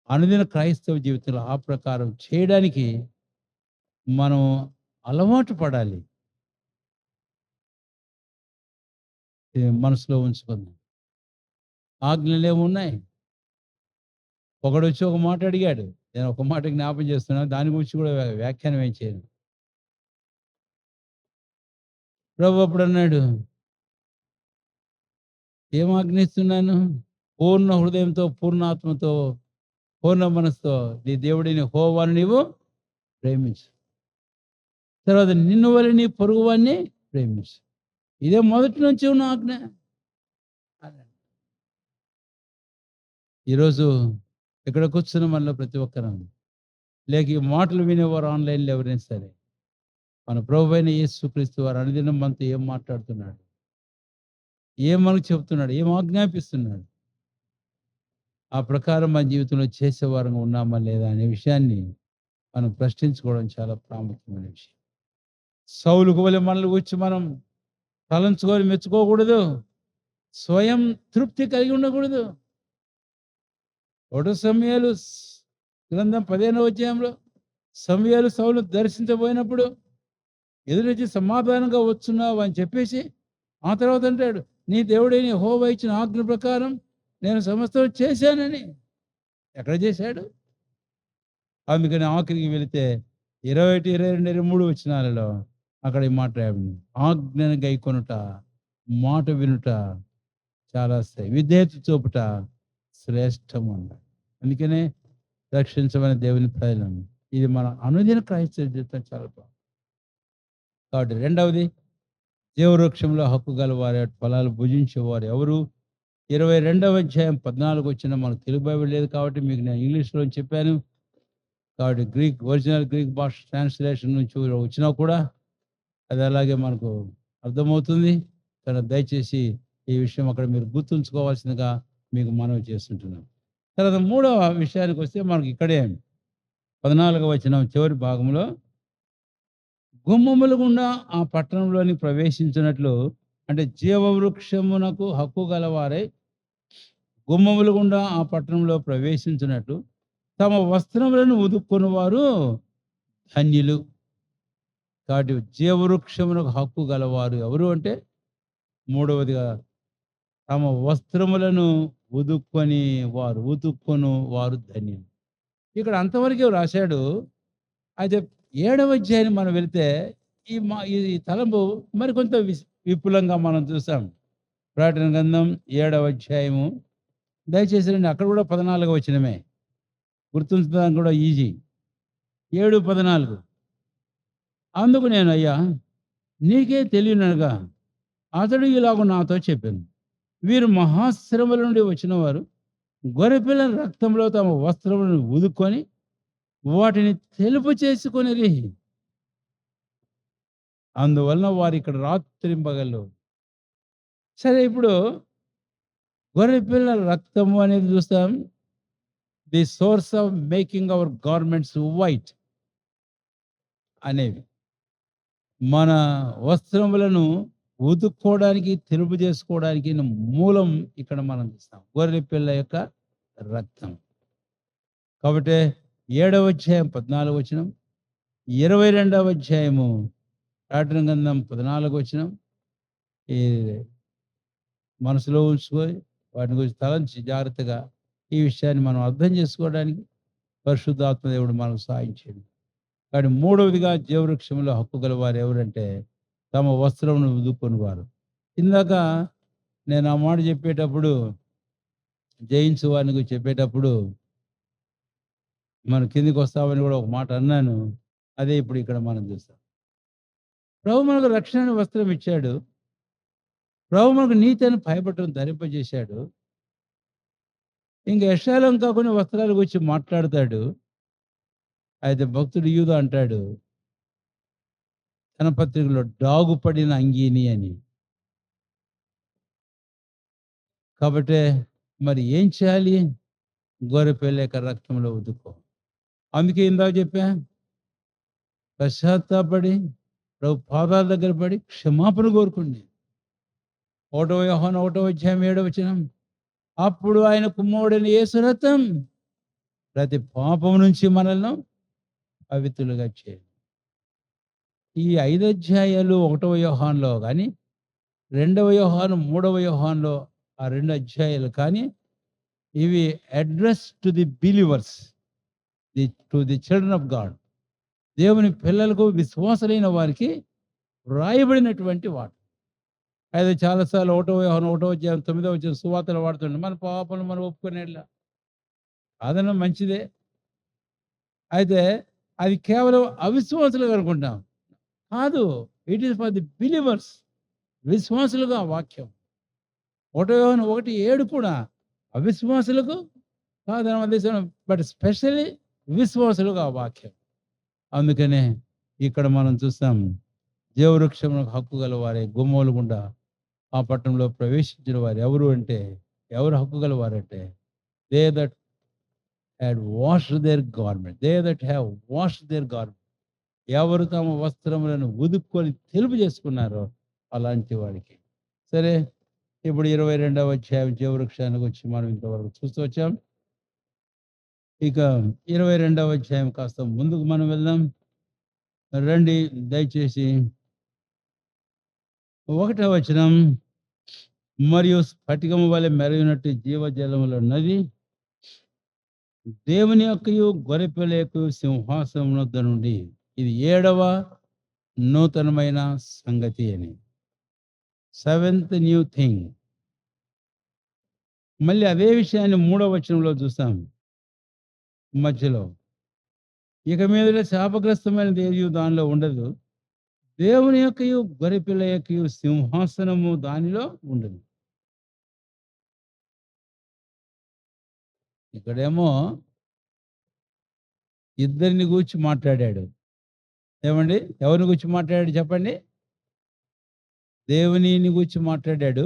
Speaker 1: అనుదిన క్రైస్తవ జీవితంలో ఆ ప్రకారం చేయడానికి మనం అలవాటు పడాలి. ఇది మనసులో ఉంచుకుందాం. ఆజ్ఞలేమున్నాయి? ఒకడొచ్చి ఒక మాట అడిగాడు. నేను ఒక మాట జ్ఞాపకం చేస్తున్నాను. దాని గురించి కూడా వ్యాఖ్యానం ఏం చేయను. ప్రభు అప్పుడన్నాడు, ఏం ఆజ్ఞిస్తున్నాను? పూర్ణ హృదయంతో, పూర్ణాత్మతో, పూర్ణ మనసుతో నీ దేవుడిని యెహోవాను నీవు ప్రేమించు. తర్వాత నిన్ను వలె నీ పొరుగువాడిని ప్రేమించు. ఇదే మొదటి నుంచి ఉన్న ఆజ్ఞ. ఈరోజు ఇక్కడ కూర్చున్న మనలో ప్రతి ఒక్కరం, లేక ఈ మాటలు వినేవారు ఆన్‌లైన్‌లో ఎవరైనా సరే, మన ప్రభువైన యేసుక్రీస్తు వారు అనుదినం మనతో ఏం మాట్లాడుతున్నాడు? ఏం మనకు చెప్తున్నాడు? ఏం ఆజ్ఞాపిస్తున్నాడు? ఆ ప్రకారం మన జీవితంలో చేసేవారంగా ఉన్నామా లేదా అనే విషయాన్ని మనం ప్రశ్నించుకోవడం చాలా ప్రాముఖ్యమైన విషయం. సౌలుకు వలె మనల్ని వచ్చి మనం తలంచుకొని మెచ్చుకోకూడదు. స్వయం తృప్తి కలిగి ఉండకూడదు. ఒకటో సమూయేలు గ్రంథం 15వ అధ్యాయంలో సమూయేలు సౌలును దర్శించబోయినప్పుడు ఎదురొచ్చి సమాధానంగా వచ్చున్నావు అని చెప్పేసి ఆ తర్వాత అంటాడు, నీ దేవుడైన యెహోవా ఇచ్చిన ఆజ్ఞ ప్రకారం నేను సమస్తం చేశానని. ఎక్కడ చేశాడు? అందుకని ఆఖరికి వెళితే 21, 22, 23 వచనాలలో అక్కడ ఈ మాట రాయబడింది. ఆజ్ఞను గైకొనుట, మాట వినుట చాలా విధేయత చూపుట శ్రేష్టము అన్నాడు. అందుకనే రక్షించమని దేవుని ప్రజలను, ఇది మన అనుదిన క్రైస్తవ జీవితం చాలా బాగుంది. కాబట్టి రెండవది, జీవవృక్షంలో హక్కు గల వారి ఫలాలు భుజించేవారు ఎవరు? 22వ అధ్యాయం 14 వచ్చిన మనకు తెలుగు బైబిల్ లేదు కాబట్టి మీకు నేను ఇంగ్లీష్‌లో చెప్పాను. కాబట్టి ఒరిజినల్ గ్రీక్ భాష ట్రాన్స్లేషన్ నుంచి వచ్చినా కూడా అది అలాగే మనకు అర్థమవుతుంది. కనుక దయచేసి ఈ విషయం అక్కడ మీరు గుర్తుంచుకోవాల్సిందిగా మీకు మనవి చేస్తుంటున్నాను. తర్వాత మూడవ విషయానికి వస్తే మనకి ఇక్కడే 14వ వచనం చివరి భాగంలో, గుమ్మముల గుండా ఆ పట్టణంలోని ప్రవేశించినట్లు, అంటే జీవవృక్షమునకు హక్కు గలవారై గుమ్మముల గుండా ఆ పట్టణంలో ప్రవేశించినట్లు తమ వస్త్రములను ఉదుక్కుని వారు ధన్యులు. కాబట్టి జీవవృక్షమునకు హక్కు గలవారు ఎవరు అంటే, మూడవదిగా తమ వస్త్రములను ఉతుక్కొని వారు ధన్యులు. ఇక్కడ అంతవరకే రాశాడు. అయితే 7వ అధ్యాయానికి మనం వెళితే ఈ తలంపు మరికొంత విపులంగా మనం చూసాం. ప్రకటన గ్రంథం 7వ అధ్యాయము, దయచేసి రండి, అక్కడ కూడా 14వ వచనమే, గుర్తుంచడానికి కూడా ఈజీ. 7:14, అందుకు నేను, అయ్యా నీకే తెలియనగా అతడు ఇలాగ నాతో చెప్పాను, వీరు మహాశ్రమల నుండి వచ్చిన వారు గొర్రెపిల్ల రక్తంలో తమ వస్త్రములను ఉదుక్కొని వాటిని తెలుపు చేసుకొనిరి. అందువలన వారు ఇక్కడ రాత్రింపగలు. సరే, ఇప్పుడు గొర్రెపిల్ల రక్తము అనేది చూస్తాం. The source of making our garments white అనేవి, మన వస్త్రములను ఉతుక్కోవడానికి, తెలుపు చేసుకోవడానికి మూలం ఇక్కడ మనం చూస్తాం గొర్రెపిల్ల యొక్క రక్తం. కాబట్టి 7వ అధ్యాయం 14 వచనం, 22వ అధ్యాయము ప్రకటన గ్రంథం 14 వచనం, ఈ మనసులో ఉంచుకొని వాటిని గురించి తలంచి జాగ్రత్తగా ఈ విషయాన్ని మనం అర్థం చేసుకోవడానికి పరిశుద్ధాత్మ దేవుడు మనకు సాయం చేయండి. కానీ మూడవదిగా జీవవృక్షంలో హక్కు గల వారు ఎవరంటే, తమ వస్త్రమును ఉదుక్కొని వారు. ఇందాక నేను ఆ మాట చెప్పేటప్పుడు, జయించు వారికి చెప్పేటప్పుడు మనం కిందికి వస్తామని కూడా ఒక మాట అన్నాను. అదే ఇప్పుడు ఇక్కడ మనం చూస్తాం. ప్రభు మనకు రక్షణ వస్త్రం ఇచ్చాడు. ప్రభు మనకు నీతి అని భయపడటం ధరింపజేశాడు. ఇంక యెషయాలో ఇంకా కొన్ని వస్త్రాల గురించి మాట్లాడతాడు. అయితే భక్తుడు యూదా అంటాడు తన పత్రికలో, డాగుపడిన అంగీని అని. కాబట్టి మరి ఏం చేయాలి? గొర్రెపిల్ల యొక్క రక్తంలో ఉదుకో. అందుకే ఇందాక చెప్పా, పశ్చాత్తాపడి ప్రభు పాదాల దగ్గర పడి క్షమాపణ కోరుకోండి. 1 యోహాను 1వ అధ్యాయం 7వ వచనం, అప్పుడు ఆయన కుమారుడైన యేసు రక్తం ప్రతి పాపం నుంచి మనల్ని పవిత్రులుగా చేయాలి. ఈ 5 అధ్యాయాలు 1వ యోహానులో కానీ, 2వ యోహాను, 3వ యోహానులో ఆ 2 అధ్యాయాలు కానీ, ఇవి address to the believers, to the children of God, దేవుని పిల్లలకు, విశ్వాసులైన వారికి వ్రాయబడినటువంటి వాటి. అయితే చాలాసార్లు ఒకటో యోహాను ఒకటో అధ్యాయం 9వ వచనం సువార్తలు వాడుతుండే మన పాపలను మనం ఒప్పుకునేలా. సాధనం మంచిదే. అయితే అది కేవలం అవిశ్వాసులుగా అనుకుంటాం. కాదు. It is for the believers. విశ్వాసులుగా వాక్యం. ఒకటో యోహాను 1:7 కూడా అవిశ్వాసులకు సాధనం అందించడం. బట్ స్పెషల్లీ విశ్వాసులుగా వాక్యం. అందుకనే ఇక్కడ మనం చూస్తాం. జీవవృక్షమునకు హక్కు గల వారే గుమ్మముల గుండా ఆ పట్టణంలో ప్రవేశించిన వారు ఎవరు అంటే, ఎవరు హక్కు గలవారంటే, they that had washed their garment, they that have washed their garment. ఎవరు తమ వస్త్రములను ఉదుక్కొని తెలుపు చేసుకున్నారో అలాంటి వాడికి. సరే, ఇప్పుడు 22వ అధ్యాయం జీవవృక్షానికి వచ్చి మనం ఇంతవరకు చూస్తూ వచ్చాం. ఇక 22వ అధ్యాయం కాస్త ముందుకు మనం వెళ్దాం. రండి దయచేసి 1వ వచనం. మరియు స్ఫటికము వలె మెరయునట్టు జీవజలముల నది దేవుని యొక్కయు గొర్రెపిల్ల యొక్కయు సింహాసనం వద్ద నుండి. ఇది 7వ నూతనమైన సంగతి అని. 7th new thing. మళ్ళీ అదే విషయాన్ని 3వ వచనంలో చూస్తాం మధ్యలో. ఇక మీదట శాపగ్రస్తమైనది ఏదియు దానిలో ఉండదు. దేవుని యొక్కయు గొర్రెపిల్ల యొక్కయు సింహాసనము దానిలో ఉండదు. ఇక్కడేమో ఇద్దరిని గూర్చి మాట్లాడాడు. ఏమండి? ఎవరిని గూర్చి మాట్లాడాడు చెప్పండి? దేవునిని గూర్చి మాట్లాడాడు.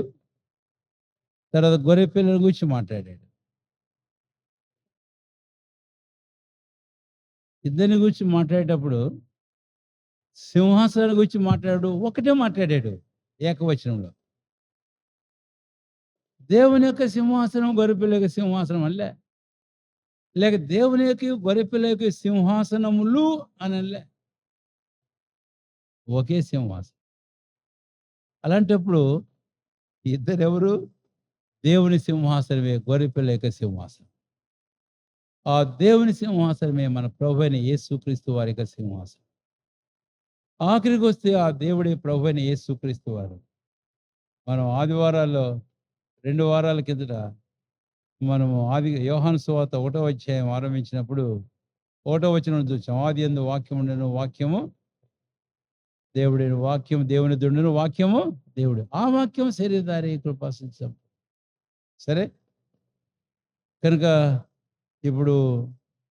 Speaker 1: తర్వాత గొర్రెపిల్లని గూర్చి మాట్లాడాడు. ఇద్దరిని గూర్చి మాట్లాడేటప్పుడు సింహాసనాన్ని గురించి మాట్లాడాడు. ఒకటే మాట్లాడాడు ఏకవచనంలో. దేవుని యొక్క సింహాసనం, గొర్రెపిల్ల యొక్క సింహాసనం అనలే. లేక దేవుని యొక్క గొర్రెపిల్ల యొక్క సింహాసనములు అనలే. ఒకే సింహాసనం. అలాంటప్పుడు ఇద్దరెవరు? దేవుని సింహాసనమే గొర్రెపిల్ల యొక్క సింహాసనం. ఆ దేవుని సింహాసనమే మన ప్రభువైన యేసుక్రీస్తు వారి యొక్క సింహాసనం. ఆఖరికి వస్తే ఆ దేవుడే ప్రభువైన యేసుక్రీస్తు వారు. మనం ఆదివారాల్లో 2 వారాల కిందట మనము యోహాను సువార్త 1వ అధ్యాయం ఆరంభించినప్పుడు 1వ వచనం చూసాం. ఆదియందు వాక్యం ఉండెను, వాక్యము దేవుడైన, వాక్యం దేవుని దుండును, వాక్యము దేవుడు. ఆ వాక్యం శరీరధారి కృపాసించాం. సరే, కనుక ఇప్పుడు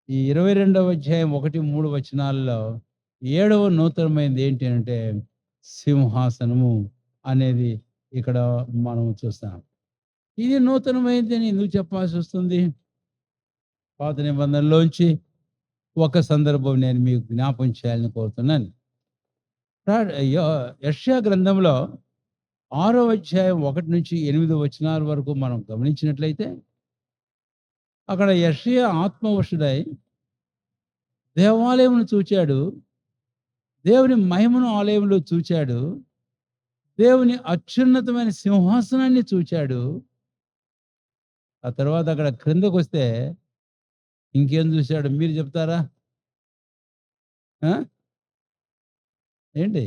Speaker 1: ఈ 22వ అధ్యాయం 1-3 వచనాల్లో 7వ నూతనమైనది ఏంటి అంటే సింహాసనము అనేది ఇక్కడ మనం చూస్తాం. ఇది నూతనమైనది అని ఎందుకు చెప్పాల్సి వస్తుంది? పాత నిబంధనలోంచి ఒక సందర్భం నేను మీకు జ్ఞాపం చేయాలని కోరుతున్నాను. యెషయా గ్రంథంలో 6వ అధ్యాయం 1-8 వచనాల వరకు మనం గమనించినట్లయితే అక్కడ యెషయా ఆత్మవశుడై దేవాలయమును చూచాడు, దేవుని మహిమను ఆలయంలో చూచాడు, దేవుని అత్యున్నతమైన సింహాసనాన్ని చూచాడు. ఆ తర్వాత అక్కడ క్రిందకు వస్తే ఇంకేం చూశాడు మీరు చెప్తారా? ఏంటి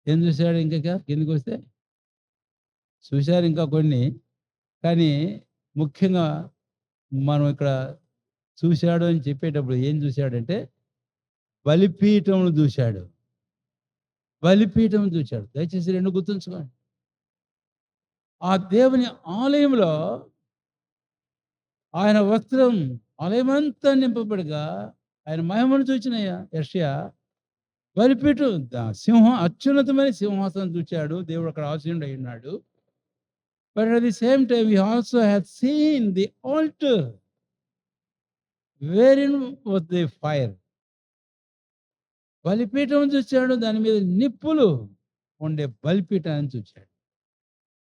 Speaker 1: ఏం చూశాడు? ఇంకా కిందకి వస్తే చూశారు ఇంకా కొన్ని. కానీ ముఖ్యంగా మనం ఇక్కడ చూశాడు అని చెప్పేటప్పుడు ఏం చూశాడంటే బలిపీఠమును చూశాడు. బలిపీఠం చూశాడు. దయచేసి 2 గుర్తుంచుకోండి. ఆ దేవుని ఆలయంలో ఆయన వస్త్రం ఆలయమంతా నింపబడగా ఆయన మహిమను చూచిన యెషయా బలిపీఠం అత్యున్నతమైన సింహాసనం చూచాడు. దేవుడు అక్కడ ఆసీనుడై ఉన్నాడు. But at the same time he also had seen the altar wherein was the fire. బలిపీఠం చూచాడు, దాని మీద నిప్పులు ఉండే బలిపీఠాన్ని చూచాడు.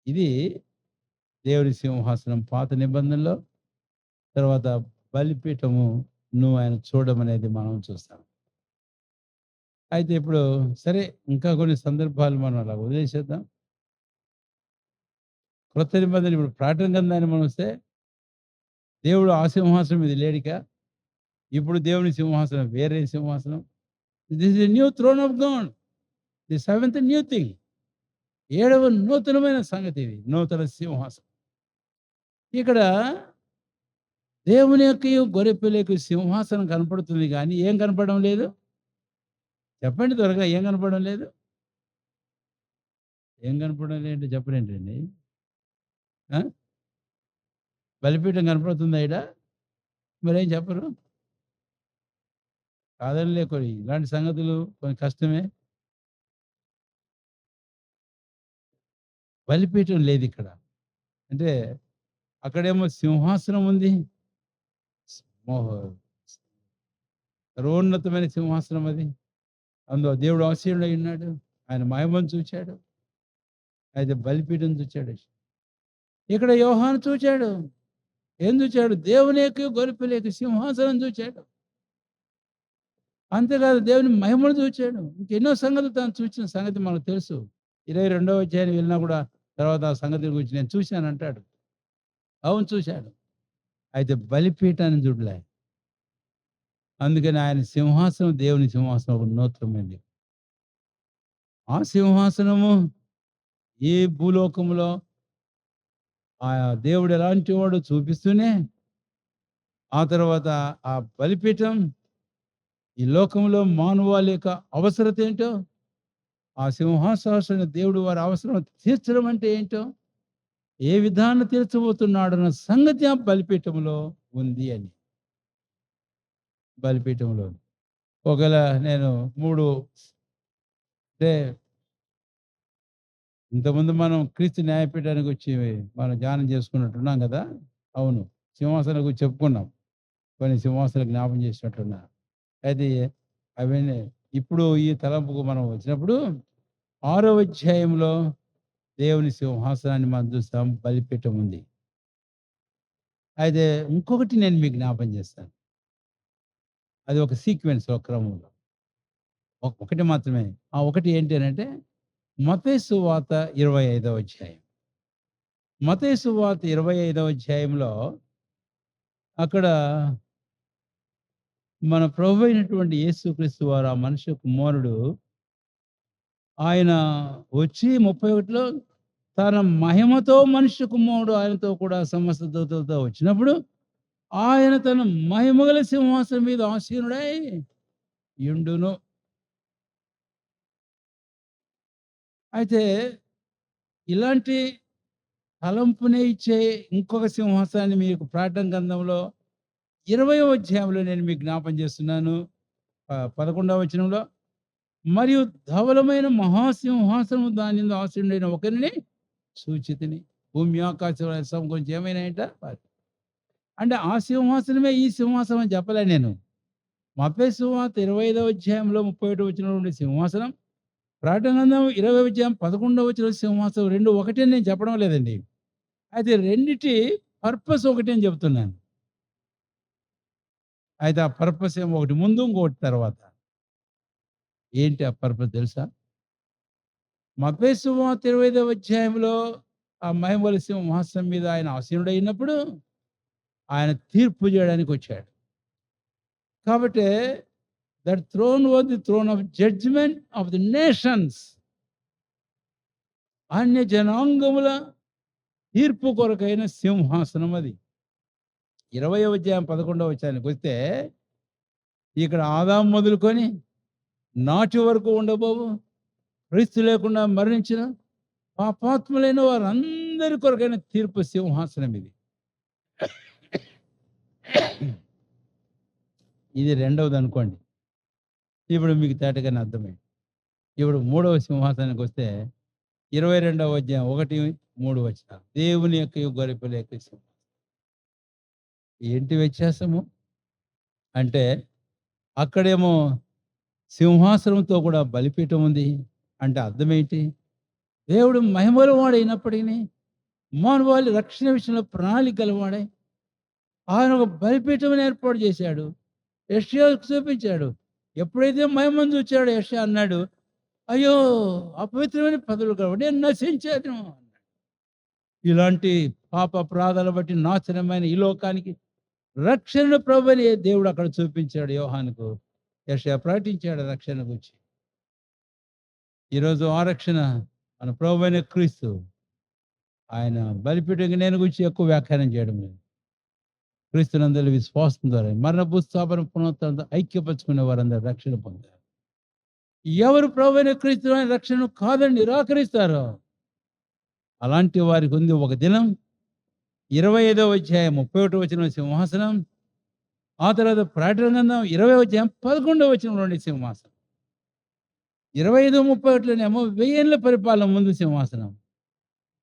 Speaker 1: ఇది దేవుని సింహాసనం పాత నిబంధనలో. తర్వాత బలిపీఠము నువ్వు ఆయన చూడమనేది మనం చూస్తాం. అయితే ఇప్పుడు సరే, ఇంకా కొన్ని సందర్భాలు మనం అలా వదిలేసేద్దాం. క్రొత్త నిబంధన ఇప్పుడు ప్రకటన గ్రంథాన్ని మనం వస్తే దేవుడు ఆ సింహాసనం మీద లేడిక. ఇప్పుడు దేవుని సింహాసనం వేరే సింహాసనం. This is new throne of God. The seventh new thing. ఏడవ నూతనమైన సంగతి ఇది. నూతన సింహాసనం. ఇక్కడ దేవుని యొక్కయు, గొర్రెపిల్ల సింహాసనం కనపడుతుంది గానీ, ఏం కనపడడం లేదు? చెప్పండి త్వరగా ఏం కనపడడం లేదు? ఏం కనపడడం లేదంటే చెప్పరేంటండి? ఆ! బలిపీఠం కనపడుతుందా ఈడ? మరేం చెప్పరు? కాదనిలే కొన్ని ఇలాంటి సంగతులు కొన్ని కష్టమే. బలిపీఠం లేదిక్కడ. అంటే అక్కడేమో సింహాసనం ఉంది. మోహ సర్వోన్నతమైన సింహాసనం అది. అందులో దేవుడు ఆసీనుడై ఉన్నాడు. ఆయన మహిమను చూచాడు. అయితే బలిపీఠం చూచాడు. ఇక్కడ యోహాను చూచాడు. ఏం చూచాడు? దేవుని యొక్క గొర్రెపిల్ల యొక్క సింహాసనం చూచాడు. అంతేకాదు దేవుని మహిమను చూచాడు. ఇంకెన్నో సంగతులు తాను చూచిన సంగతి మనకు తెలుసు. 22వ అధ్యాయానికి వెళ్ళినా కూడా తర్వాత ఆ సంగతి గురించి నేను చూశానంటాడు. అవును చూశాడు. అయితే బలిపీఠాన్ని చూడలే. అందుకని ఆయన సింహాసనం దేవుని సింహాసనం ఒక నూతనమైనది. ఆ సింహాసనము ఈ భూలోకములో ఆ దేవుడు ఎలాంటి వాడో చూపిస్తూనే, ఆ తర్వాత ఆ బలిపీఠం ఈ లోకంలో మానవాళి యొక్క అవసరత ఏంటో, ఆ సింహాసన దేవుడు వారి అవసరం తీర్చడం అంటే ఏంటో, ఏ విధానం తీర్చబోతున్నాడన్న సంగతి ఆ బలిపీఠంలో ఉంది అని. బలిపీఠంలో ఒకవేళ నేను 3 అంటే ఇంతకుముందు మనం క్రీస్తు న్యాయపీఠానికి వచ్చి మనం ధ్యానం చేసుకున్నట్టున్నాం కదా! అవును. సింహాసనం గురించి చెప్పుకున్నాం. కొన్ని సింహాసనాలు జ్ఞాపం చేసినట్టున్నా. అయితే అవన్నీ ఇప్పుడు ఈ తలంపుకు మనం వచ్చినప్పుడు 6వ అధ్యాయంలో దేవుని సింహాసనాన్ని మనం చూస్తాం. బలిపీఠం ఉంది. అయితే ఇంకొకటి నేను మీకు జ్ఞాపం చేస్తాను. అది ఒక సీక్వెన్స్ ఒక క్రమంలో. ఒకటి మాత్రమే. ఆ ఒకటి ఏంటి అనంటే మత్తయి సువార్త 25వ అధ్యాయం. మత్తయి సువార్త 25వ అధ్యాయంలో అక్కడ మన ప్రభు అయినటువంటి యేసుక్రీస్తు వారు ఆ మనిషి కుమారుడు ఆయన వచ్చి 31లో తన మహిమతో మనుష్య కుమారుడు ఆయనతో కూడా సమస్త దూతలతో వచ్చినప్పుడు ఆయన తన మహిమగల సింహాసనం మీద ఆసీనుడై యుండును. అయితే ఇలాంటి తలంపునే ఇచ్చే ఇంకొక సింహాసనాన్ని మీకు ప్రకటన గ్రంథంలో 20వ అధ్యాయంలో నేను మీకు జ్ఞాపం చేస్తున్నాను. 11వ వచనంలో మరియు ధవలమైన మహాసింహాసనము దాని మీద ఆసీనుడైన ఒకరిని సూచితిని. భూమి ఆకాశం గురించి ఏమైనా ఏంట అంటే ఆ సింహాసనమే ఈ సింహాసనం అని చెప్పలే నేను. మత్తయి సువార్త 25వ అధ్యాయంలో 31వ వచనంలో ఉండే సింహాసనం, ప్రకటన గ్రంథం 20వ అధ్యాయం 11వ వచనం సింహాసనం 2 ఒకటే అని నేను చెప్పడం లేదండి. అయితే రెండిటి పర్పస్ ఒకటి అని చెప్తున్నాను. అయితే ఆ పర్పస్ ఏమో ఒకటి ముందు ఇంకొకటి తర్వాత. ఏంటి ఆ పర్పస్ తెలుసా? మత్తయి సువార్త 25వ అధ్యాయంలో ఆ మహిమగల సింహాసనం మీద ఆయన ఆసీనుడైనప్పుడు ఆయన తీర్పు చేయడానికి వచ్చాడు. కాబట్టి that throne was the throne of judgement of the nations. అన్య జనాంగముల తీర్పు కొరకైన సింహాసనం అది. 20వ అధ్యాయం 11వ వచనానికి వస్తే ఇక్కడ ఆదాము మొదలుకొని నాటి వరకు ఉండబోవు క్రీస్తు లేకుండా మరణించిన పాపాత్ములైన వారందరి కొరకైన తీర్పు సింహాసనం ఇది. ఇది రెండవది అనుకోండి. ఇప్పుడు మీకు తేటగానే అర్థమైంది. ఇప్పుడు మూడవ సింహాసనానికి వస్తే 22వ అధ్యాయం 1, 3 వచనాలు. దేవుని యొక్క గొర్రెపిల్ల యొక్క సింహాసనం. ఏంటి వ్యత్యాసము? అంటే అక్కడేమో సింహాసనంతో కూడా బలిపీఠం ఉంది. అంటే అర్థం ఏంటి? దేవుడు మహిమల వాడైనప్పటికీ మానవాళి రక్షణ విషయంలో ప్రణాళిక గలవాడై ఆయన ఒక బలిపీఠం ఏర్పాటు చేశాడు. యెషయాకు చూపించాడు. ఎప్పుడైతే మహిమను చూచాడో యెషయా అన్నాడు, అయ్యో అపవిత్రమైన పదవులు కాబట్టి నేను నశించాను. ఇలాంటి పాప అపరాధాలు బట్టి నాశనమైన ఈ లోకానికి రక్షణను ప్రభువని దేవుడు అక్కడ చూపించాడు యోహానుకు. యెషయా ప్రకటించాడు రక్షణ గురించి. ఈరోజు ఆ రక్షణ మన ప్రభువైన క్రీస్తు ఆయన బలిపీఠంగా నేను గురించి ఎక్కువ వ్యాఖ్యానం చేయడం లేదు. క్రీస్తునందలి విశ్వాసం ద్వారా మరణపు స్థాపన పునరుత్థానంతో ఐక్యపరుచుకునే వారందరూ రక్షణ పొందారు. ఎవరు ప్రభువైన క్రీస్తు అనే రక్షణను కాదని నిరాకరిస్తారో అలాంటి వారికి ఉంది ఒక దినం. 25వ అధ్యాయం 31 వచనం సింహాసనం. ఆ తర్వాత ప్రకటన గ్రంథం 20వ అధ్యాయం 11వ వచనంలో ఉండే సింహాసనం. 25, 31లోనేమో వెయ్యేండ్ల పరిపాలన ముందు సింహాసనం.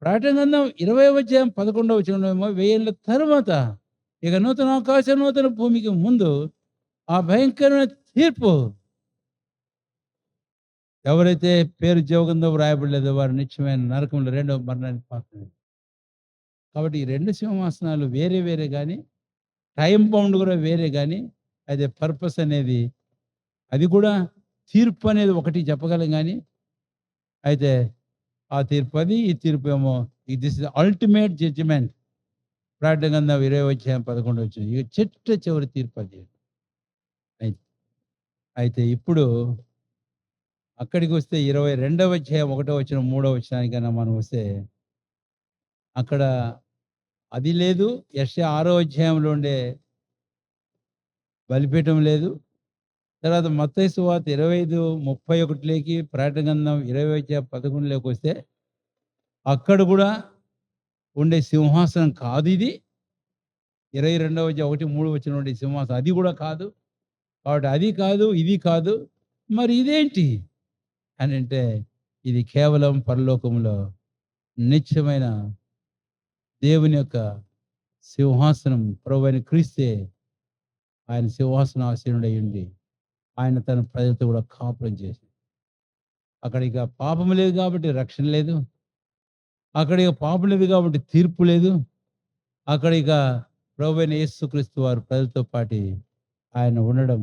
Speaker 1: ప్రకటన గ్రంథం 20వ అధ్యాయం 11వ వచనంలో ఏమో వెయ్యేండ్ల తరువాత ఇక నూతన ఆకాశం నూతన భూమికి ముందు ఆ భయంకరమైన తీర్పు. ఎవరైతే పేరు జీవగ్రంథంలో వ్రాయబడలేదో వారు నిత్యమైన నరకంలో రెండవ మరణానికి పాత్రులు. కాబట్టి ఈ 2 సింహాసనాలు వేరే వేరే గాని, టైమ్ బౌండ్ కూడా వేరే గాని, అయితే పర్పస్ అనేది అది కూడా తీర్పు అనేది ఒకటి చెప్పగలం గాని, అయితే ఆ తీర్పు అది, ఈ తీర్పు ఏమో దిస్ ఇస్ అల్టిమేట్ జడ్జిమెంట్. ప్రకటన గ్రంథం 20వ అధ్యాయం 11వ వచనం. ఇక చిట్ట చివరి తీర్పు అది. అయి అయితే ఇప్పుడు అక్కడికి వస్తే 22వ అధ్యాయం 1వ వచనం, 3వ వచనానికన్నా మనం వస్తే అక్కడ అది లేదు. యెషయా 6వ అధ్యాయంలో ఉండే బలిపీఠం లేదు. తర్వాత మత్తయి సువార్త 25:31 ప్రకటన గ్రంథం 20వ అధ్యాయం 11 వస్తే అక్కడ కూడా ఉండే సింహాసనం కాదు ఇది. 22వ అధ్యాయం 1, 3 వచనం ఉండే సింహాసనం అది కూడా కాదు. కాబట్టి అది కాదు, ఇది కాదు. మరి ఇదేంటి అనంటే ఇది కేవలం పరలోకంలో నిత్యమైన దేవుని యొక్క సింహాసనం ప్రభువైన క్రీస్తే ఆయన సింహాసనాసీనుడై ఉండి ఆయన తన ప్రజలతో కూడా కాపురం చేసి అక్కడ ఇక పాపం లేదు కాబట్టి రక్షణ లేదు. అక్కడ ఇక పాపం లేదు కాబట్టి తీర్పు లేదు. అక్కడ ఇక ప్రభువైన యేసుక్రీస్తు వారు ప్రజలతో పాటి ఆయన ఉండడం,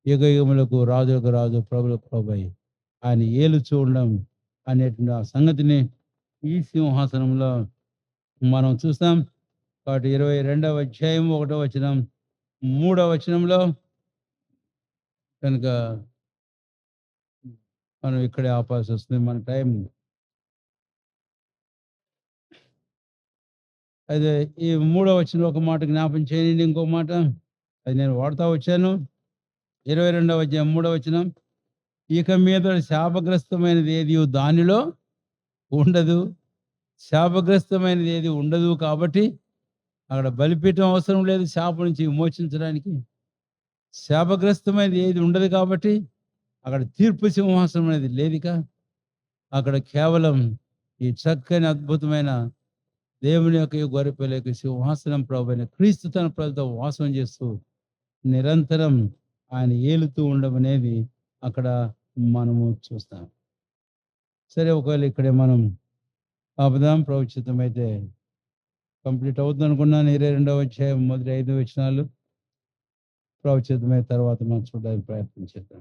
Speaker 1: యుగయుగములకు రాజులకు రాజు ప్రభులకు ప్రభు అయి ఆయన ఏలుచూ ఉండడం అనేటువంటి ఆ సంగతిని ఈ సింహాసనంలో మనం చూస్తాం. కాబట్టి 22వ అధ్యాయం 1వ వచనం, 3వ వచనంలో కనుక మనం ఇక్కడే ఆపాల్సి వస్తుంది. మన టైం అయితే ఈ 3వ వచనంలో ఒక మాట జ్ఞాపం చేయండి. ఇంకో మాట అది నేను వాడుతా వచ్చాను. 22వ అధ్యాయం 3వ వచనం. ఇక మీద శాపగ్రస్తమైనది ఏది దానిలో ఉండదు. శాపగ్రస్తమైనది ఏది ఉండదు కాబట్టి అక్కడ బలిపీఠం అవసరం లేదు శాపం నుంచి విమోచించడానికి. శాపగ్రస్తమైనది ఏది ఉండదు కాబట్టి అక్కడ తీర్పు సింహాసనం అనేది లేదిక. అక్కడ కేవలం ఈ చక్కని అద్భుతమైన దేవుని యొక్క ఈ గొర్రెపిల్ల యొక్క సింహాసనం ప్రభువైన క్రీస్తు తన ప్రజలతో వాసం చేస్తూ నిరంతరం ఆయన ఏలుతూ ఉండడం అనేది అక్కడ మనము చూస్తాం. సరే, ఒకవేళ ఇక్కడే మనం ఆపుదాం. ప్రవచితం అయితే కంప్లీట్ అవుతుంది అనుకున్నాను. 22వ అధ్యాయం మొదటి 5 వచనాలు ప్రవచితమైన తర్వాత మనం చూడడానికి ప్రయత్నం చేద్దాం.